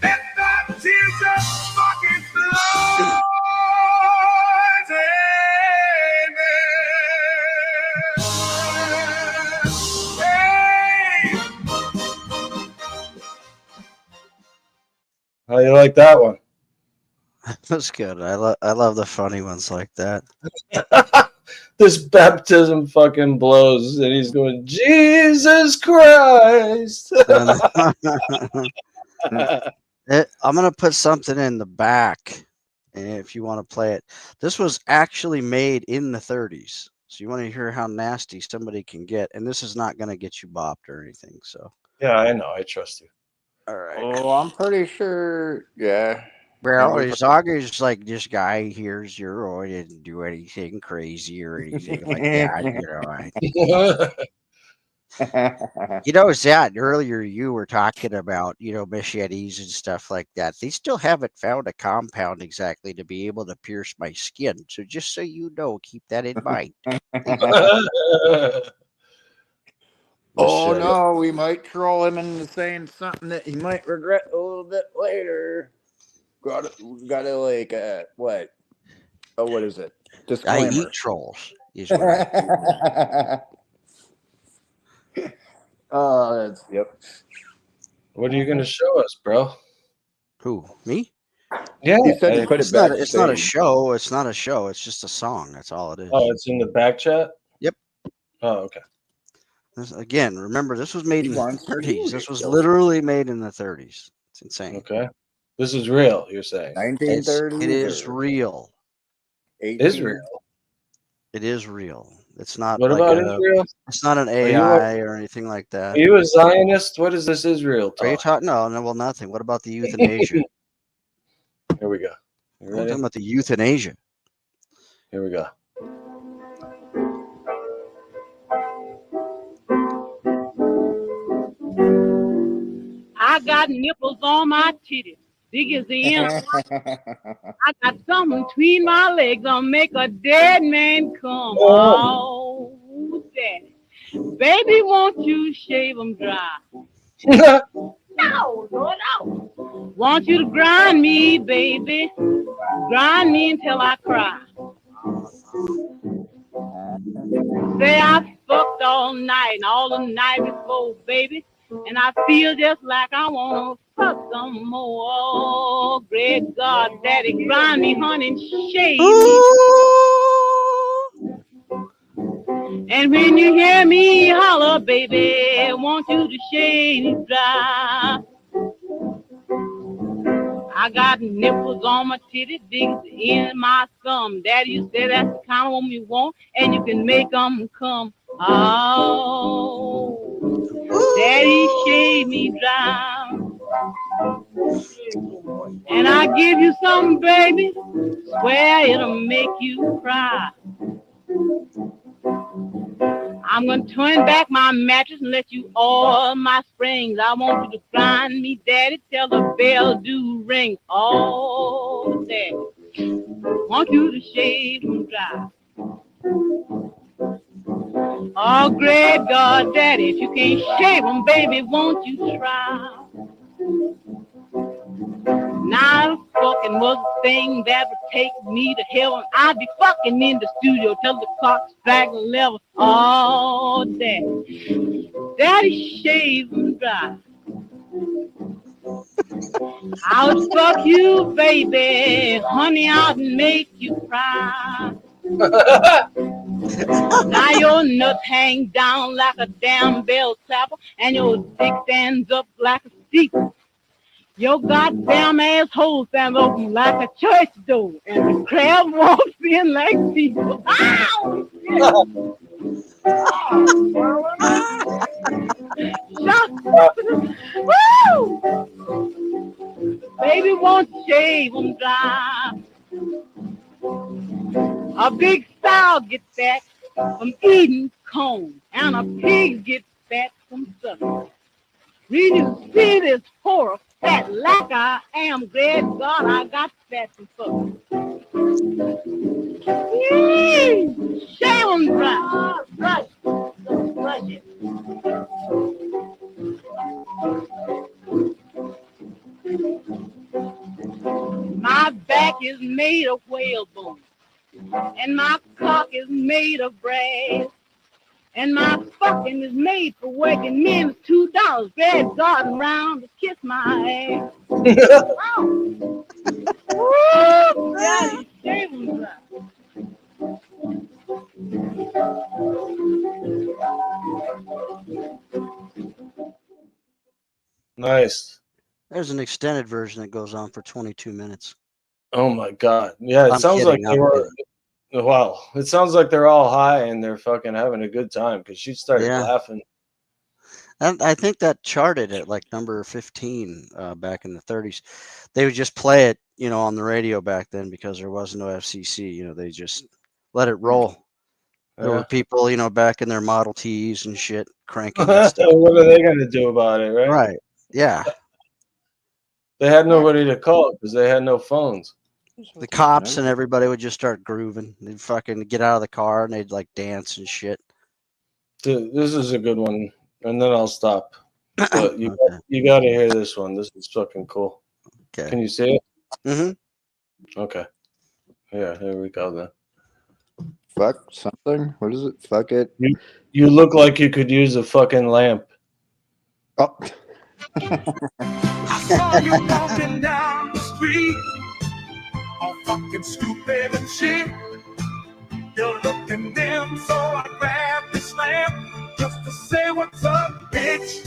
that baptism fucking blows. How you like that one? That's good. I love the funny ones like that. This baptism fucking blows, and he's going, Jesus Christ. I'm gonna put something in the back, if you want to play it. This was actually made in the 30s, so you want to hear how nasty somebody can get, and this is not gonna get you bopped or anything. So, Yeah, I know. I trust you. all right. Oh, I'm pretty sure. Yeah. Well, we've as long as like this guy hears your or didn't do anything crazy or anything like that, you know, Zach, earlier you were talking about, machetes and stuff like that. They still haven't found a compound exactly to be able to pierce my skin. So just so you know, keep that in mind. Oh no, we might troll him into saying something that he might regret a little bit later. Gotta like what? Oh, what is it? I Disclaimer. eat trolls. Is what I do. That's yep. What are you gonna show us, bro? Who? Me? Yeah. He said to put It's it not. back. It's not a show. It's not a show. It's just a song. That's all it is. Oh, it's in the back chat? Yep. Oh, okay. Again, remember this was made He in the wants 30s. you This to was show it. literally made in the 30s. It's insane. Okay. This is real, you're saying. 1930s. It is real. Israel. It is real. It's not What like about a. Israel? It's not an you AI or anything like Are that. you a Zionist? What is this Israel Are you talk? talking? No, no. Well, nothing. What about the euthanasia? Here we go. You We're ready? talking about the euthanasia. Here we go. I got nipples on my titties, big as the end. I got something between my legs that'll make a dead man come. Oh, daddy. Baby, won't you shave 'em dry? No, Lord, no. Want you to grind me, baby. Grind me until I cry. Say I fucked all night and all the night before, baby. And I feel just like I wanna fuck some more. Oh, great God, daddy, grind me, honey, and shave me. And when you hear me holler, baby, I want you to shave me dry. I got nipples on my titties, big as the end of my thumb. Daddy, you say that's the kind of woman you want, and you can make 'em come. Oh, Daddy, shave me dry. And I give you something, baby, swear it'll make you cry. I'm gonna turn back my mattress and let you oil my springs. I want you to grind me, daddy, till the bell do ring. Oh, daddy, want you to shave 'em dry. Oh, great God, daddy, if you can't shave 'em, baby, won't you try? Now fucking was a thing that would take me to heaven. I'd be fucking in the studio till the clock strike 11. Oh, daddy, daddy, shave 'em dry. I would fuck you, baby, honey, I'd make you cry. Now your nuts hang down like a damn bell clapper, and your dick stands up like a steeple. Your goddamn asshole stands open like a church door, and the crab walks in like people. Ow! Shut up! Woo! Baby, won't shave 'em dry. A big sow gets fat from eating corn, and a pig gets fat from sucking. When you see this horror fat like I am, great God, I got fat from fucking. Shave 'em dry. Brush it. My back is made of whalebone, and my cock is made of brass, and my fucking is made for working men. It's $2. Great God, around to kiss my ass. Oh. Woo! Daddy, shave 'em dry. Nice. There's an extended version that goes on for 22 minutes. Oh my god. Yeah, it I'm sounds like kidding, they I'm were. Wow, it sounds like they're all high and they're fucking having a good time because she started Yeah. laughing. And I think that charted at like number 15 back in the 30s. They would just play it, on the radio back then because there was no FCC. They just let it roll. There were people, back in their Model Ts and shit cranking that stuff. What are they gonna do about it, right? Right. Yeah. They had nobody to call because they had no phones. The cops and everybody would just start grooving. They'd fucking get out of the car and they'd like dance and shit. Dude, this is a good one, and then I'll stop. But you Okay. you got to hear this one. This is fucking cool. Okay. Can you see it? Mm-hmm. Okay. Yeah, here we go then. Fuck something. What is it? Fuck it. You look like you could use a fucking lamp. Oh. I saw you walking down the street, all fucking stupid and shit. You're looking dim, so I grabbed this lamp just to say what's up, bitch.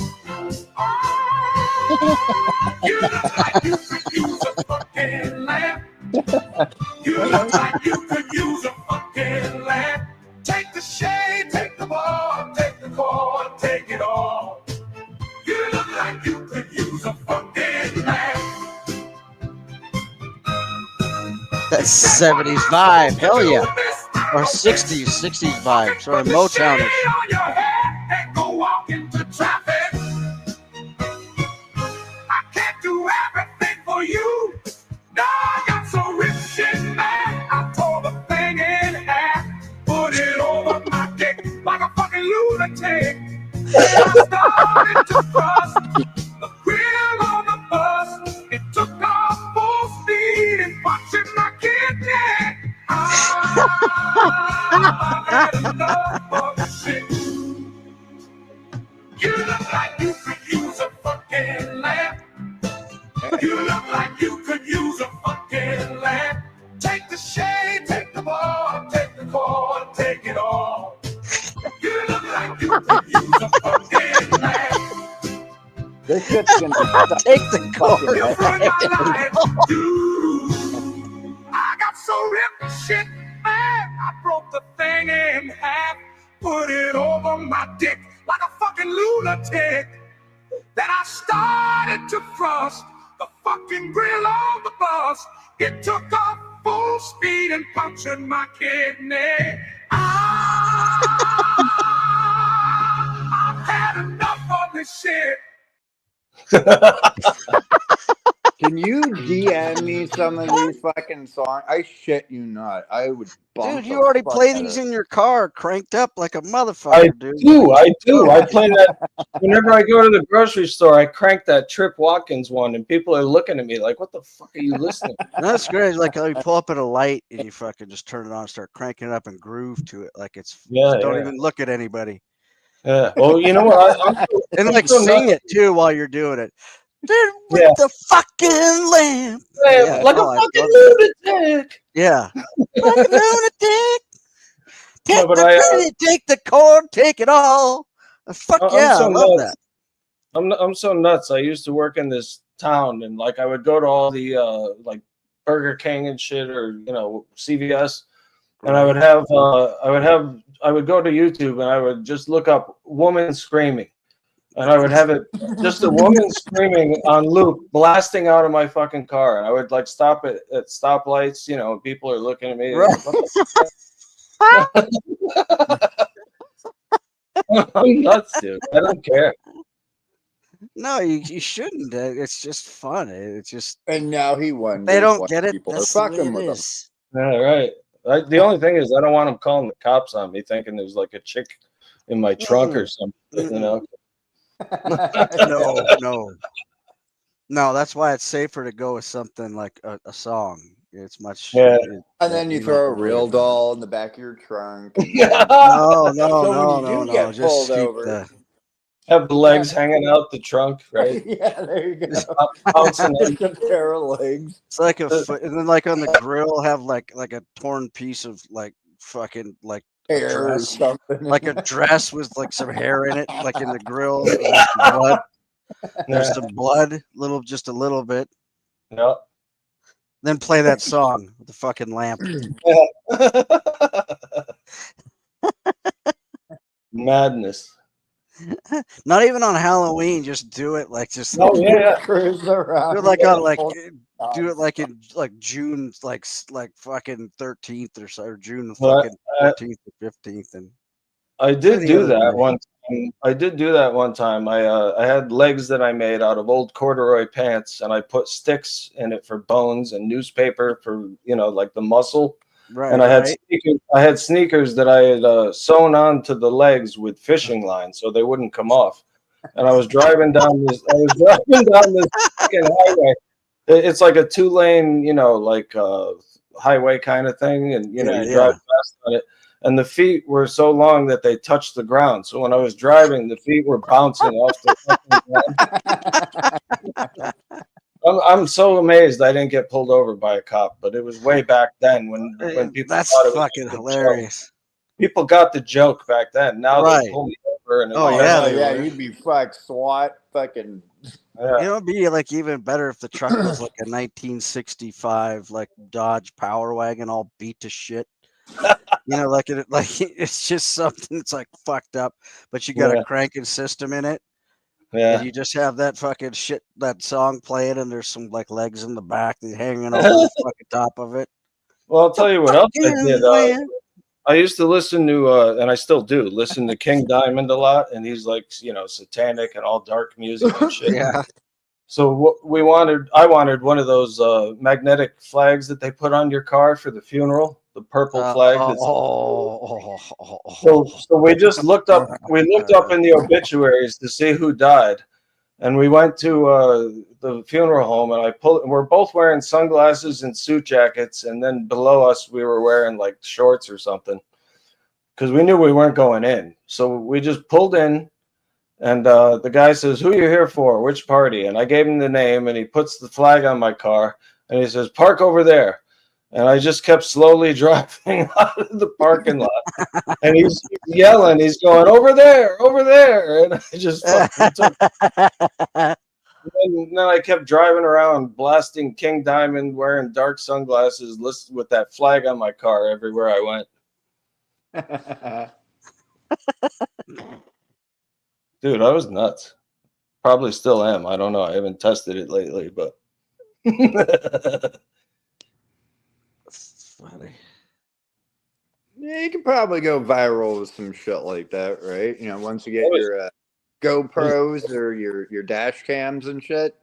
Oh, you look like you could use a fucking lamp. You look like you could use a fucking lamp. Take the shade, take the ball, take the cord, take it all. You look like you could use a fucking lamp. That's 70s vibe. Hell yeah. Or 60s vibe. Sort of Motown-ish. On your head and go walk into traffic. I can't do everything for you. No, I got so rich and mad. I tore the thing in half, put it over my dick like a fucking lunatic. I started to cross the grill on the bus. It took off full speed and punctured my kidney. I had enough of the shit. You look like you could use a fucking lamp. You look like you could use a fucking lamp. Take the shade, take the ball, take the cord, take it all. You look like you could use a fucking lamp. This shit's gonna be Take the cord. You ruined my life, dude. I got so ripped shit, man. I broke the thing in half, put it over my dick like a fucking lunatic. Then I started to frost the fucking grill on the bus. It took off full speed and punctured my kidney. I've had enough of this shit. Can you DM me some of these fucking songs? I shit you not. I would bump Dude, you the already fuck play out these of in your car, cranked up like a I motherfucker, dude. I do. I play that whenever I go to the grocery store. I crank that Trip Watkins one, and people are looking at me like, "What the fuck are you listening to?" That's great. Like you pull up at a light and you fucking just turn it on, start cranking it up and groove to it. Like it's Yeah, don't yeah. even look at anybody. Yeah. Well, you know what? And like so sing it too while you're doing it. Dude, with Yeah. the fucking lamp. Yeah, like no, a I fucking love it. lunatic. Yeah. Like a lunatic. Take but the credit, take the cord, take it all. Fuck I'm yeah, so I love nuts. that. I'm so nuts. I used to work in this town, and like I would go to all the like Burger King and shit, or CVS, and I would go to YouTube and I would just look up woman screaming, and I would have it just a woman screaming on loop, blasting out of my fucking car, and I would like stop at stoplights, and people are looking at me. Right. I'm nuts, dude. I don't care. No, you shouldn't. It's just fun. It's just And now he wonders they don't why get it. people are That's the way fucking it with him. is. Yeah, right. The only thing is, I don't want them calling the cops on me, thinking there's like a chick in my trunk or something. No. That's why it's safer to go with something like a song. It's much. Yeah. And then you throw a real doll in the back of your trunk. And No. So when you do get Just pulled keep over- Have the legs hanging out the trunk, right? yeah, there you go. Just bouncing in. Just a pair of legs. It's like a foot, and then like on the grill have like a torn piece of like fucking like Hair or dress. something. Like a dress with like some hair in it, like in the grill. And there's some blood. There's some blood, just a little bit. Yeah. Then play that song with the fucking lamp. Madness. Not even on Halloween. Just do it like just. Oh yeah. Cruise around. Do it like on like Full- do it like in like June like fucking 13th or so, or June Well, fucking 14th or 15th, and I did the do other that day. one time. I did do that one time. I had legs that I made out of old corduroy pants, and I put sticks in it for bones and newspaper for like the muscle. right. And I had right? sneakers that I had sewn onto the legs with fishing lines so they wouldn't come off. And I was driving down this fucking highway. It's like a 2-lane, highway kind of thing, and you Yeah, drive fast on it. and the feet were so long that they touched the ground. So when I was driving, the feet were bouncing off the fucking ground. I'm so amazed I didn't get pulled over by a cop, but it was way back then when people That's thought it was fucking just a joke. hilarious. People got the joke back then. Now Right. they pull me over and Oh, it's yeah, no, they yeah, were. you'd be fuck SWAT fucking. yeah. You know, it'd be like even better if the truck was like a 1965 like Dodge Power Wagon, all beat to shit. You know, like it's just something that's like fucked up, but you got Yeah. a cranking system in it, Yeah. and you just have that fucking shit, that song playing, and there's some like legs in the back that hanging over the fucking top of it. Well, I'll tell you what else I Fucking did. man. I used to listen to, and I still do, listen to King Diamond a lot, and he's like, satanic and all dark music and shit. Yeah. So what I wanted one of those magnetic flags that they put on your car for the funeral, the purple flag. So we just looked up in the obituaries to see who died, and we went to the funeral home, and we're both wearing sunglasses and suit jackets, and then below us we were wearing like shorts or something, because we knew we weren't going in. So we just pulled in. And the guy says, "Who are you here for? Which party?" And I gave him the name, and he puts the flag on my car, and he says, "Park over there." And I just kept slowly driving out of the parking lot, and he's yelling, he's going, "Over there, over there!" And I just fucking took. And then I kept driving around, blasting King Diamond, wearing dark sunglasses, with that flag on my car everywhere I went. Dude, I was nuts. Probably still am. I don't know. I haven't tested it lately, but That's funny. Yeah, you can probably go viral with some shit like that, right? You know, once you get your GoPros or your dash cams and shit.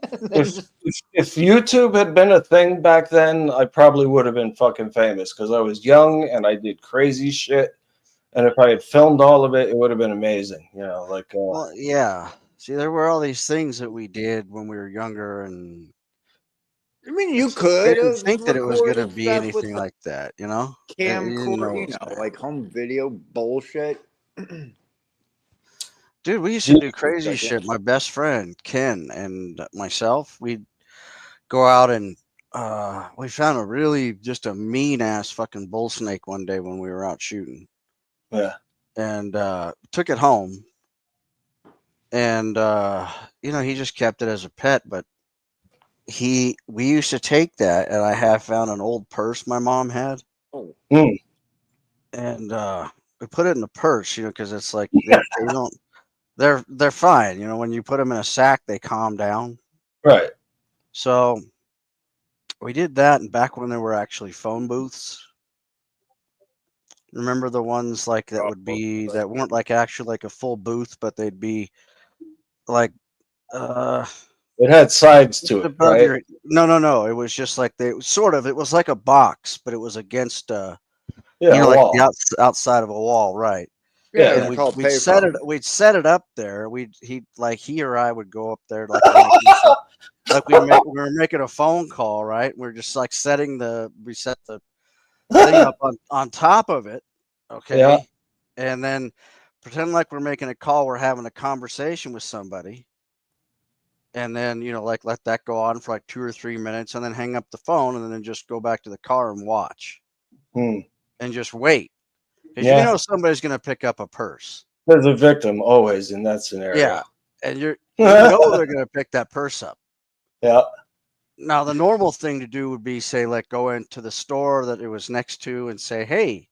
if YouTube had been a thing back then, I probably would have been fucking famous because I was young and I did crazy shit. And if I had filmed all of it, it would have been amazing. Well, yeah. See, there were all these things that we did when we were younger, and I mean, you I could didn't think that it was going to recorded be stuff anything with like that, you know? camcorder, It was like home video bullshit. Dude, we used to do crazy shit. My best friend, Ken, and myself, we'd go out and we found just a mean ass fucking bull snake one day when we were out shooting. Yeah. And took it home. And he just kept it as a pet, but we used to take that, and I have found an old purse my mom had. Oh. Mm. And we put it in the purse, because it's like they're fine, when you put them in a sack they calm down. Right. So we did that, and back when there were actually phone booths, remember the ones like that weren't like actually like a full booth, but they'd be like it had sides to it, right? No, it was just like it was like a box, but it was against a like wall. the outside of a wall, right? Yeah, And we'd set it up there. He or I would go up there like we were making a phone call, right? We're just like we set the thing up on top of it, okay? Yeah. And then pretend like we're making a call, we're having a conversation with somebody. And then, let that go on for like 2 or 3 minutes, and then hang up the phone, and then just go back to the car and watch. And just wait. Because somebody's going to pick up a purse. There's a victim always in that scenario. Yeah. And you know they're going to pick that purse up. Yeah. Now, the normal thing to do would be, say, like, go into the store that it was next to and say, "Hey,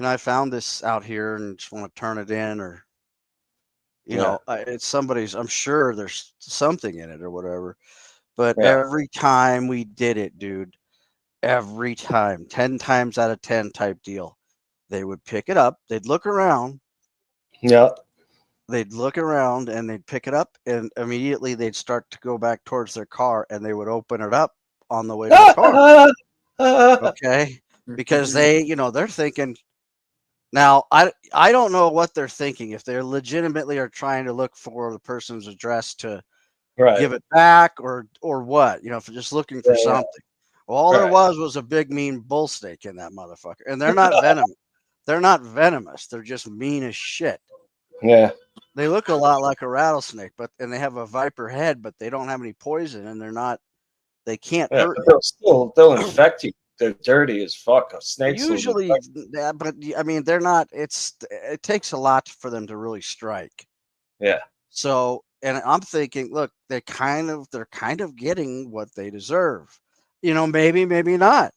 I found this out here and just want to turn it in," or, it's somebody's, I'm sure there's something in it or whatever. But every time we did it, dude, every time, 10 times out of 10 type deal, they would pick it up. They'd look around. Yeah. They'd look around and they'd pick it up, and immediately they'd start to go back towards their car, and they would open it up on the way to the car. Okay. Because they're thinking. Now, I don't know what they're thinking. If they're legitimately are trying to look for the person's address to give it back or what, if they're just looking for something. Well, all there Right. was a big mean bull snake in that motherfucker, and they're not venomous. They're not venomous. They're just mean as shit. Yeah. They look a lot like a rattlesnake, and they have a viper head, but they don't have any poison, and they're not. They can't Yeah. hurt. But they'll infect you. They're dirty as fuck. Snakes will Usually, infect yeah, but I mean, they're not. It takes a lot for them to really strike. Yeah. So, and I'm thinking, look, they're kind of getting what they deserve. Maybe not.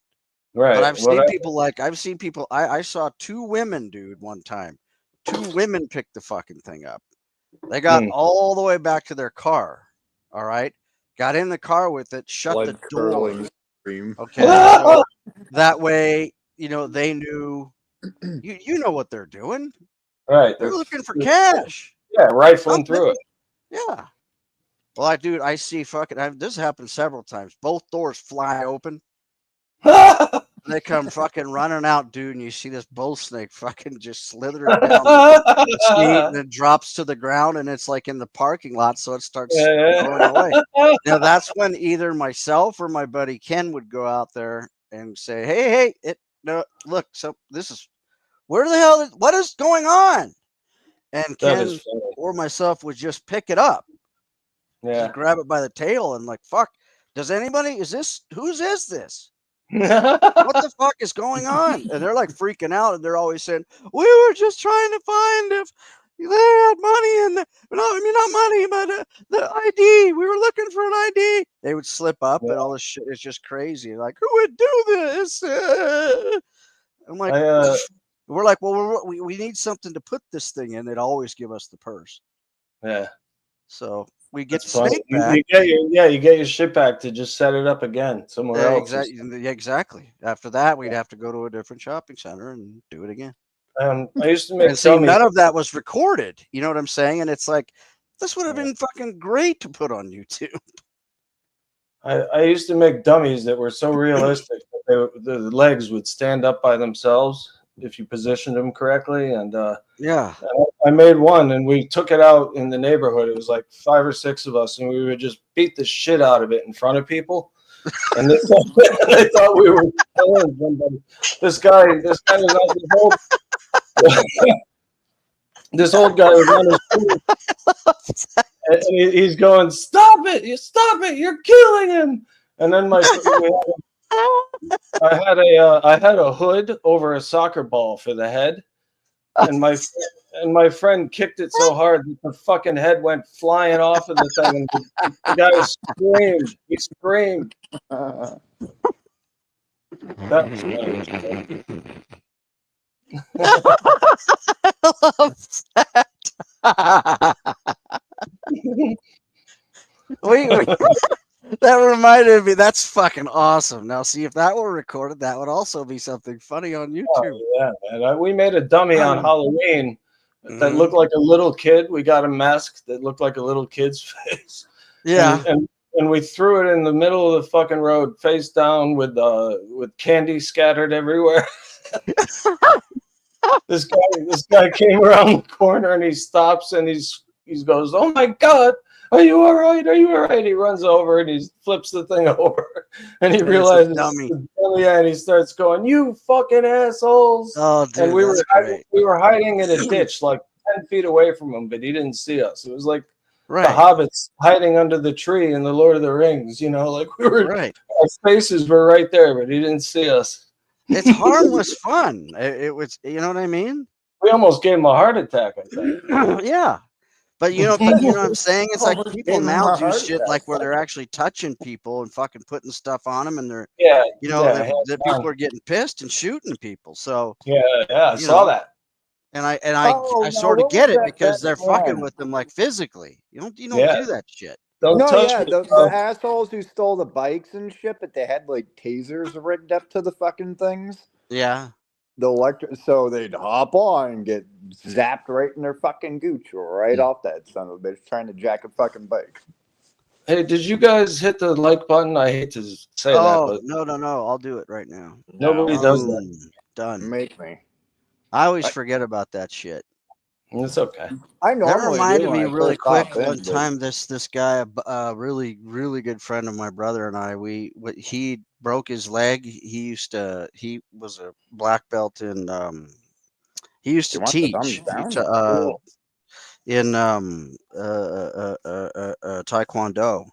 Right. But I've What seen people. I saw 2 women, dude, one time. 2 women picked the fucking thing up. They got all the way back to their car. All right, got in the car with it, shut the door. Blood-curdling scream. Okay, so that way, they knew. You know what they're doing. Right. They're looking for cash. Yeah, rifling through it. Yeah. Well, I see fucking. This happened several times. Both doors fly open. They come fucking running out, dude, and you see this bull snake fucking just slithering down the street, and it drops to the ground, and it's like in the parking lot, so it starts going away. Now that's when either myself or my buddy Ken would go out there and say, "Hey, look, so this is where the hell? What is going on?" And Ken or myself would just pick it up, just grab it by the tail, and like, "Fuck, whose is this? What the fuck is going on?" And they're like freaking out, and they're always saying, "We were just trying to find if they had money not money, but the ID. We were looking for an ID." They would slip up, and all this shit is just crazy. Like, who would do this? I'm like, we're like, well, we need something to put this thing in. They'd always give us the purse. Yeah. So we get the Funny. snake back. You get your shit back to just set it up again somewhere else. Exactly. After that, we'd have to go to a different shopping center and do it again. I used to make and see, none of that was recorded. You know what I'm saying? And it's like, this would have been fucking great to put on YouTube. I used to make dummies that were so realistic that the legs would stand up by themselves if you positioned them correctly. And I made one, and we took it out in the neighborhood. It was like 5 or 6 of us, and we would just beat the shit out of it in front of people. And they thought we were killing somebody. This guy was on this old guy was on his feet, and he's going, "Stop it! You're killing him!" And then I had a hood over a soccer ball for the head, and my friend kicked it so hard that the fucking head went flying off of the thing, and the guy screamed. He screamed. That was funny. I love that. That reminded me. That's fucking awesome. Now, see, if that were recorded, that would also be something funny on YouTube. Oh, yeah, man. We made a dummy on Halloween that looked like a little kid. We got a mask that looked like a little kid's face. Yeah. And we threw it in the middle of the fucking road, face down, with candy scattered everywhere. This guy came around the corner, and he stops, and he goes, "Oh my God, are you all right? Are you all right?" He runs over, and he flips the thing over, and he realizes, and he starts going, "You fucking assholes!" Oh, dude, and we were hiding in a ditch like 10 feet away from him, but he didn't see us. It was like the hobbits hiding under the tree in the Lord of the Rings, like we were. Right. Our faces were right there, but he didn't see us. It's harmless fun. It was, you know what I mean? We almost gave him a heart attack, I think. Yeah. But you know what I'm saying? It's like people now do shit like where they're actually touching people and fucking putting stuff on them, and they're that people are getting pissed and shooting people. So I saw that. And I sort of get it because they're fucking with them like physically. You don't do that shit. Don't touch me. The assholes who stole the bikes and shit, but they had like tasers rigged up to the fucking things. Yeah. The electric, so they'd hop on and get zapped right in their fucking gooch right off that son of a bitch trying to jack a fucking bike. Hey, did you guys hit the like button? I hate to say that. Oh, no. I'll do it right now. Nobody does that. Done. Make me. I always forget about that shit. It's okay. That reminded me really quick. One time, this guy, a really, really good friend of my brother and I, broke his leg. He was a black belt in he used You to want the thumbs teach down? Cool. in taekwondo,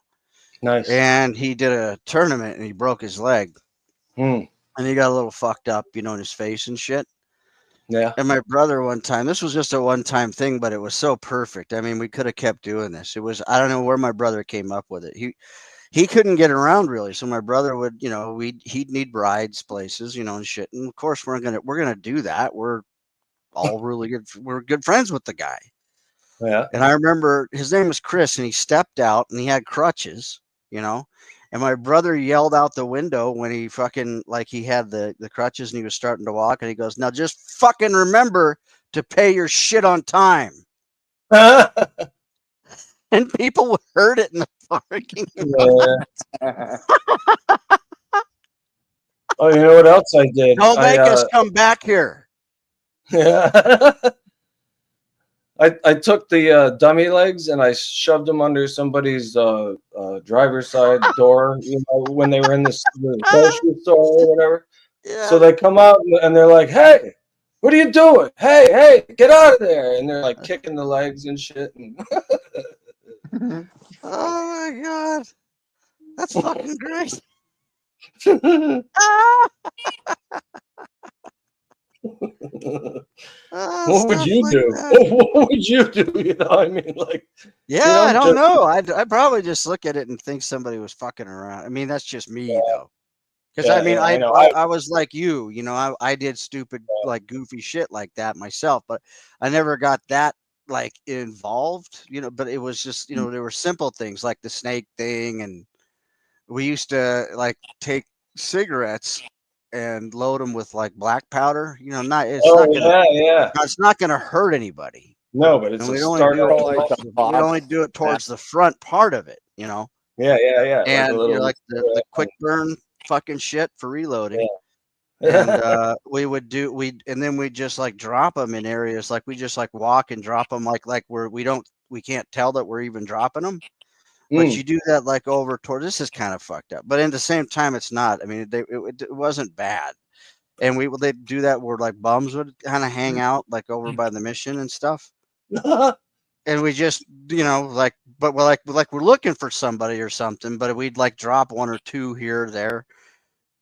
Nice. and he did a tournament and he broke his leg Hmm. and he got a little fucked up, in his face and shit. Yeah. And my brother one time, this was just a one-time thing, but it was so perfect. I mean, we could have kept doing this. It was, I don't know where my brother came up with it. He couldn't get around really, so my brother would, he'd need rides places, and shit. And of course, we're gonna do that. We're all really good. We're good friends with the guy. Yeah. And I remember his name was Chris, and he stepped out and he had crutches, And my brother yelled out the window when he fucking he had the crutches and he was starting to walk, and he goes, "Now just fucking remember to pay your shit on time." And people heard it in the parking lot. Yeah. Oh, you know what else I did? Don't make us come back here. Yeah. I took the dummy legs and I shoved them under somebody's driver's side door, when they were in the grocery store or whatever. Yeah. So they come out and they're like, "Hey, what are you doing? Hey, get out of there!" And they're like kicking the legs and shit. Oh my god, that's fucking great. What would you do? What would you do? I mean, yeah, I don't know. I'd probably just look at it and think somebody was fucking around. I mean, that's just me though. Because Yeah, I mean, yeah, I know. I was like you, I did stupid, goofy shit like that myself, but I never got that involved, but it was just, there were simple things like the snake thing. And we used to take cigarettes and load them with black powder, it's not gonna hurt anybody. No, but it's And a we'd start. only do it towards the front part of it, Yeah. and the quick burn fucking shit for reloading. And and then we just drop them in areas, we just walk and drop them where we can't tell that we're even dropping them. But you do that over toward, this is kind of fucked up, but at the same time it's not. I mean, it wasn't bad. And they'd do that where bums would kind of hang out over by the mission and stuff. And we just, but we're looking for somebody or something, but we'd drop one or two here or there,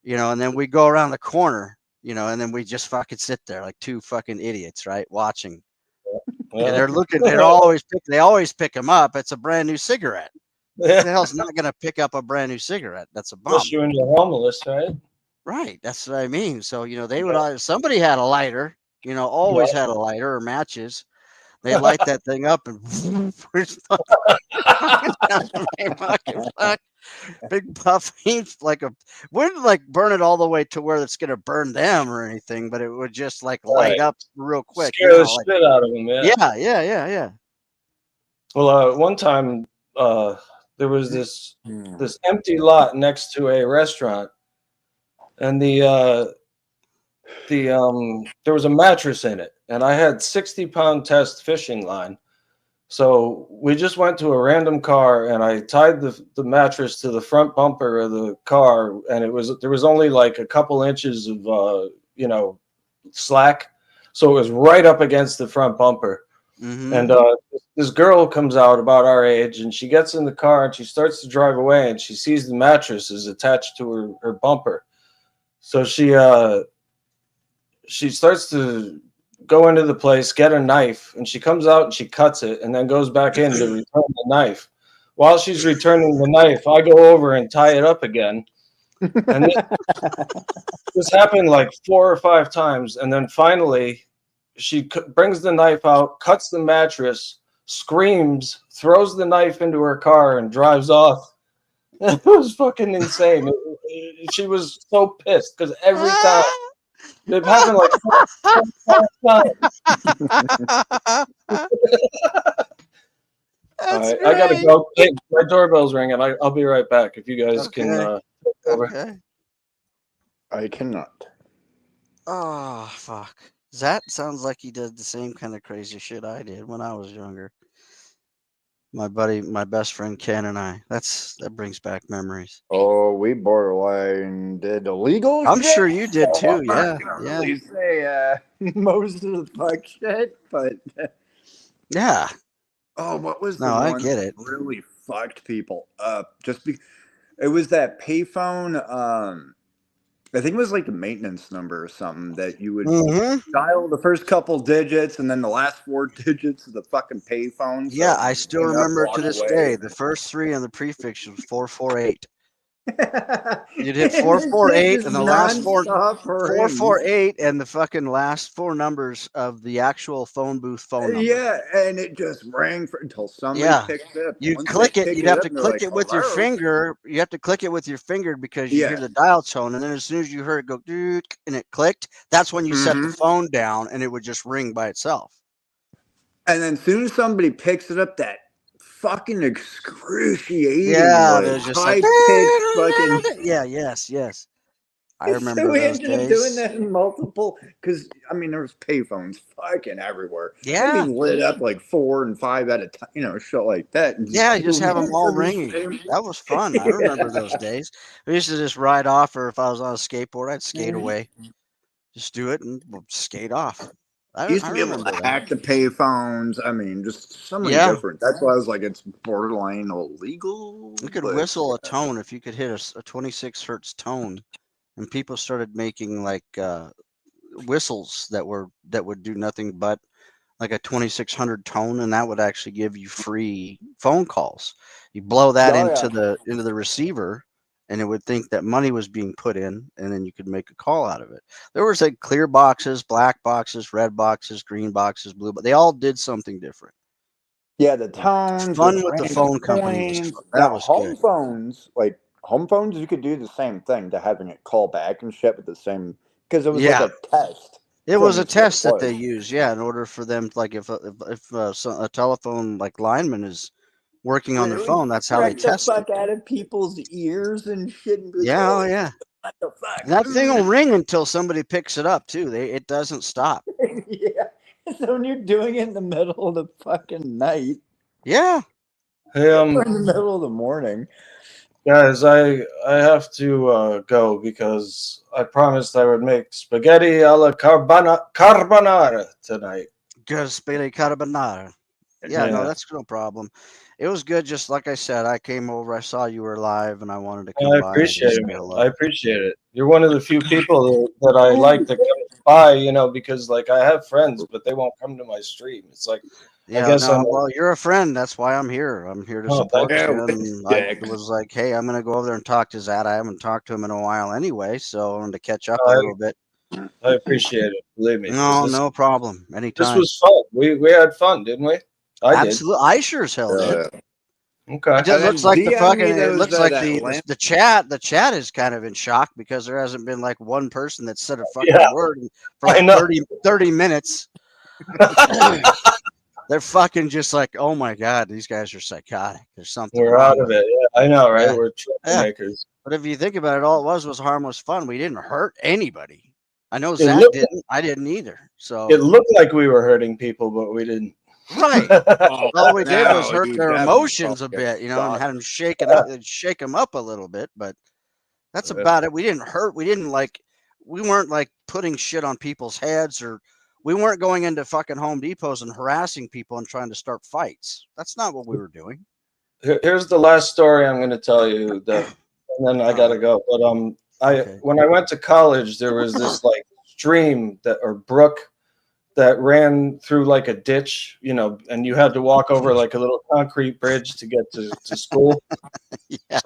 and then we go around the corner, and then we just fucking sit there like two fucking idiots, right? Watching. And they're looking, they always pick them up. It's a brand new cigarette. Who the hell's not going to pick up a brand new cigarette? That's a bum. Unless you're in your homeless, right? Right. That's what I mean. So, they would, somebody had a lighter, always had a lighter or matches. They light that thing up and big puffing, wouldn't burn it all the way to where it's going to burn them or anything, but it would just light up real quick. Scare the shit out of them. Yeah. Well, one time there was this empty lot next to a restaurant, and there was a mattress in it, and I had 60-pound test fishing line. So we just went to a random car, and I tied the mattress to the front bumper of the car, and there was only a couple inches of slack, so it was right up against the front bumper. Mm-hmm. And this girl comes out about our age, and she gets in the car and she starts to drive away, and she sees the mattress is attached to her bumper. So she starts to go into the place, get a knife, and she comes out and she cuts it and then goes back in to return the knife. While she's returning the knife, I go over and tie it up again. And this happened 4 or 5 times. And then finally, she brings the knife out, cuts the mattress, screams, throws the knife into her car, and drives off. It was fucking insane. She was so pissed because every time it happened 5 times. All right, I gotta go. Hey, my doorbell's ringing. I'll be right back. If you guys can over. Okay. I cannot. Oh fuck. That sounds like he did the same kind of crazy shit I did when I was younger. My best friend Ken and I. That brings back memories. Oh, we borderline did illegal I'm shit. sure you did too. I'm Yeah, not gonna yeah, really say most of the fuck shit, but yeah. what was the No, I one get that it. really fucked people up? It was that payphone. I think it was like the maintenance number or something that you would Hmm. dial the first couple digits and then the last 4 digits of the fucking payphone. Yeah, So I when you still hang up, remember it to walk this away. day. The first three on the prefix was 448. You'd hit And this shit 448 just and the last nonstop rings. 448 and the fucking last four numbers of the actual phone booth phone number. Yeah, and it just rang until somebody Yeah. picked it up. You'd Once click they it. pick You'd have up to and they're click like, it with your "Hello?" finger. You have to click it with your finger because you hear Yeah. the dial tone, and then as soon as you heard it go doot and it clicked, that's when you set the Mhm. phone down, and it would just ring by itself. And then as soon as somebody picks it up, that fucking excruciating, Yeah, like there's just like high pitched fucking. yeah, yes. I So remember we those ended up doing days. that in multiple, because I mean there was payphones fucking everywhere. Yeah. I mean lit up like 4 and 5 at a time, shit like that. And Yeah, you just have them all from the ringing. same- That was fun. I remember those days. We used to just ride off, or if I was on a skateboard, I'd skate away. Just do it and skate off. You used I to be able remember to that. hack the payphones. I mean, just so many Yeah. different. That's why I was like, it's borderline illegal. You could but- whistle a tone if you could hit a 26 hertz tone, and people started making like whistles that would do nothing but like a 2600 tone, and that would actually give you free phone calls. You blow that Oh, into yeah. the receiver, and it would think that money was being put in, and then you could make a call out of it. There was like clear boxes, black boxes, red boxes, green boxes, blue, but they all did something different. Yeah, the tones. Fun with the phone company was coins. that Now, was home good. phones, like home phones, you could do the same thing to having it call back and shit with the same, because it was Yeah. like a test. It was a Thing is what it test that they was. used, yeah, in order for them, like if a telephone like lineman is working on their It would phone, that's how they crack the test it. fuck out of people's ears and shit. And be like, Yeah, oh "Oh, yeah. what the fuck?" And that thing will ring until somebody picks it up too. It doesn't stop. Yeah. So when you're doing it in the middle of the fucking night Yeah. Hey, or in the middle of the morning. guys, I have to go because I promised I would make spaghetti alla carbonara tonight. Good spaghetti carbonara. Yeah, no, Yeah. that's no problem. It was good. Just like I said, I came over, I saw you were live, and I wanted to come I by and appreciate just it, say man. hello. I appreciate it. You're one of the few people that I like to come by, because like I have friends, but they won't come to my stream. It's like, Yeah, guess no, I'm- well, you're a friend. That's why I'm here. I'm here to Oh, support thank you. you. And I Dicks. was like, hey, I'm gonna go over there and talk to Zad. I haven't talked to him in a while anyway, so I wanted to catch up a I- little bit. I appreciate it. Believe me. No, this, no problem. This Anytime. was fun. We had fun, didn't we? I Absolutely. I sure as hell did. did. Okay. It just And looks then like the DM fucking. me It those, looks like that the lamp- the chat is kind of in shock because there hasn't been like one person that said a fucking Yeah. word for I like know. 30 minutes. They're fucking just like, oh my god, these guys are psychotic. There's something We're wrong out of with it. Yeah, I know, right? Yeah. We're troublemakers. But if you think about it, all it was harmless fun. We didn't hurt anybody. I know It Zach looked- didn't. I didn't either. So It looked like we were hurting people, but we didn't. right. All we did was No, hurt dude, their that'd be emotions a fucking bit, and had them shake them up a little bit. But that's Yeah. about it. We didn't hurt. We weren't like putting shit on people's heads, or we weren't going into fucking Home Depots and harassing people and trying to start fights. That's not what we were doing. Here's the last story I'm going to tell you, and then I gotta go. But Okay. when I went to college, there was this like stream or brook that ran through like a ditch, and you had to walk over like a little concrete bridge to get to school. Yeah.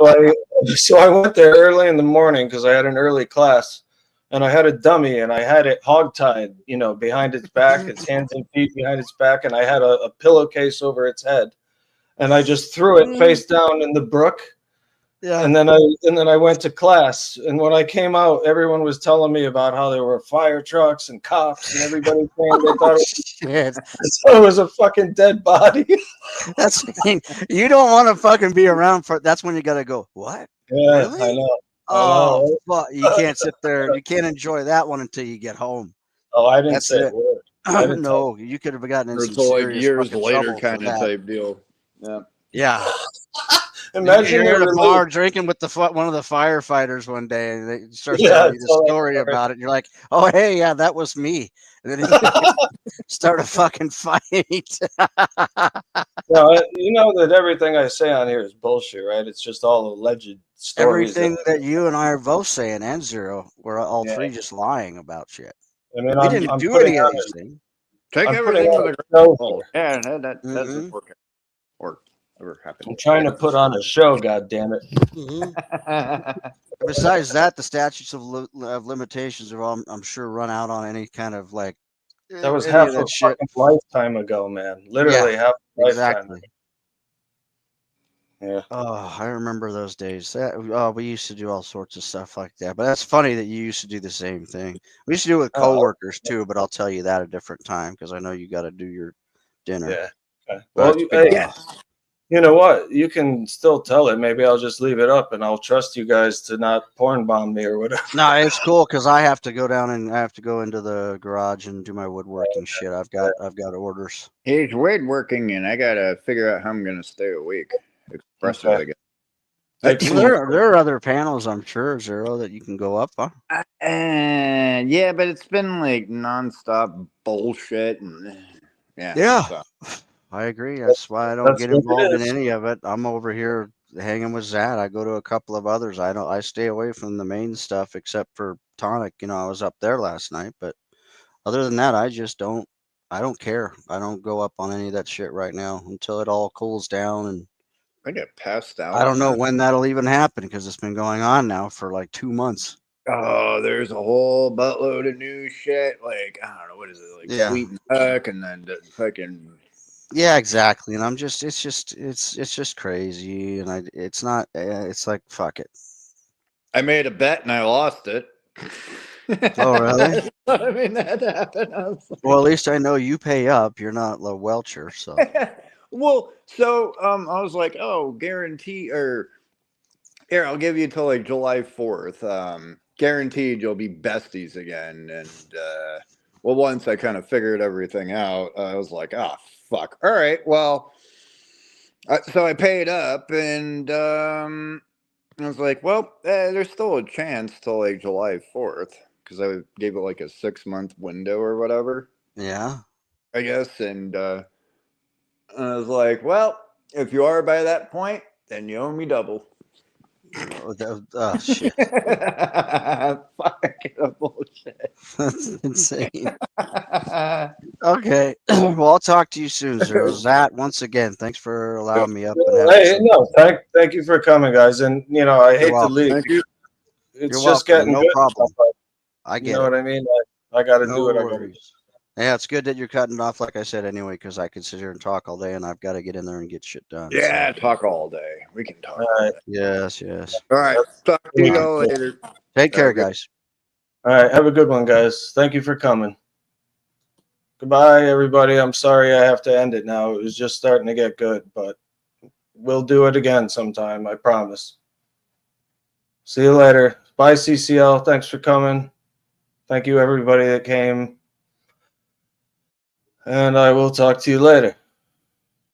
So I went there early in the morning because I had an early class, and I had a dummy, and I had it hogtied, behind its back, its hands and feet behind its back, and I had a pillowcase over its head, and I just threw it face down in the brook. Yeah. And then I went to class, and when I came out, everyone was telling me about how there were fire trucks and cops and everybody saying they thought Shit. it was a fucking dead body. That's the thing. You don't want to fucking be around for. That's when you gotta go. What? Yeah, Really? I know. Oh, fuck. You can't sit there. You can't enjoy that one until you get home. Oh, I didn't That's say it. a word. I didn't No, you could have gotten in Or some it's like serious years fucking later trouble for kind of that. type deal. Yeah. Yeah. Imagine you're they at a released- bar drinking with one of the firefighters one day, and they start Yeah, telling you tell the that story story. about it. And you're like, "Oh, hey, yeah, that was me." And then start a fucking fight. No, you know that everything I say on here is bullshit, right? It's just all alleged stories. Everything that you and I are both saying, and Zero, we're all Yeah. three just lying about shit. I mean, We I'm didn't do putting any of on these a- things. Take I'm everything putting with on a a grain show of salt. here. Yeah, that doesn't Mhm. work or ever happen. I'm trying to put on a show, God damn it. Besides that, the statutes of limitations are all, I'm sure, run out on any kind of like That was any half of a that shit. fucking lifetime ago, man. Literally half a lifetime. Exactly. Yeah. Oh, I remember those days. We used to do all sorts of stuff like that. But that's funny that you used to do the same thing. We used to do it with Oh, coworkers too, but I'll tell you that a different time because I know you got to do your dinner. Yeah. Okay. Well, Well, hey, yeah. you know what? You can still tell it. Maybe I'll just leave it up and I'll trust you guys to not porn bomb me or whatever. No, it's cool because I have to go down and I have to go into the garage and do my woodworking shit. I've got orders. He's woodworking, and I gotta figure out how I'm gonna stay awake. Espresso, Okay. I guess. Take Well, some- there are other panels, I'm sure, Zero, that you can go up on. Yeah, but it's been like nonstop bullshit, and Yeah. so. I agree. That's why I don't That's get what it involved in is. any of it. I'm over here hanging with Zad. I go to a couple of others. I stay away from the main stuff except for Tonic. You know, I was up there last night, but other than that, I don't care. I don't go up on any of that shit right now until it all cools down, and I get passed out. I don't know when that'll even happen because it's been going on now for like 2 months. Oh, there's a whole buttload of new shit. Like, I don't know, what is it? Like Yeah. Sweet and Duck, and then the fucking. Yeah, exactly. And it's just crazy, and it's not. It's like fuck it. I made a bet and I lost it. Oh, really? I mean, that happened. I was like- Well, at least I know you pay up. You're not a welcher, so. Well, so I was like, oh, guarantee, or here, I'll give you till like July 4th. Guaranteed you'll be besties again. And well, once I kind of figured everything out, I was like, oh, fuck. All right, well, so I paid up, and I was like, well, there's still a chance till like July 4th because I gave it like a 6-month window or whatever, Yeah. I guess. And I was like, well, if you are by that point, then you owe me double. Oh, shit. Fucking bullshit. That's insane. Okay. Well, I'll talk to you soon, Zero. Zat, once again, thanks for allowing me up. And having Hey, some- no, thank you for coming, guys. And you know, I hate to welcome. leave. Thank you. It's You're just welcome. getting No good. problem. But I you get know it. what I mean? I got to do No what I got to do. worries. Yeah, it's good that you're cutting off, like I said, anyway, because I could sit here and talk all day, and I've got to get in there and get shit done. so. Yeah, talk all day. We can talk. All all right. day. Yes, yes. All right. Talk to you all later. Take care, Okay. guys. All right. Have a good one, guys. Thank you for coming. Goodbye, everybody. I'm sorry I have to end it now. It was just starting to get good, but we'll do it again sometime. I promise. See you later. Bye, CCL. Thanks for coming. Thank you, everybody that came. And I will talk to you later.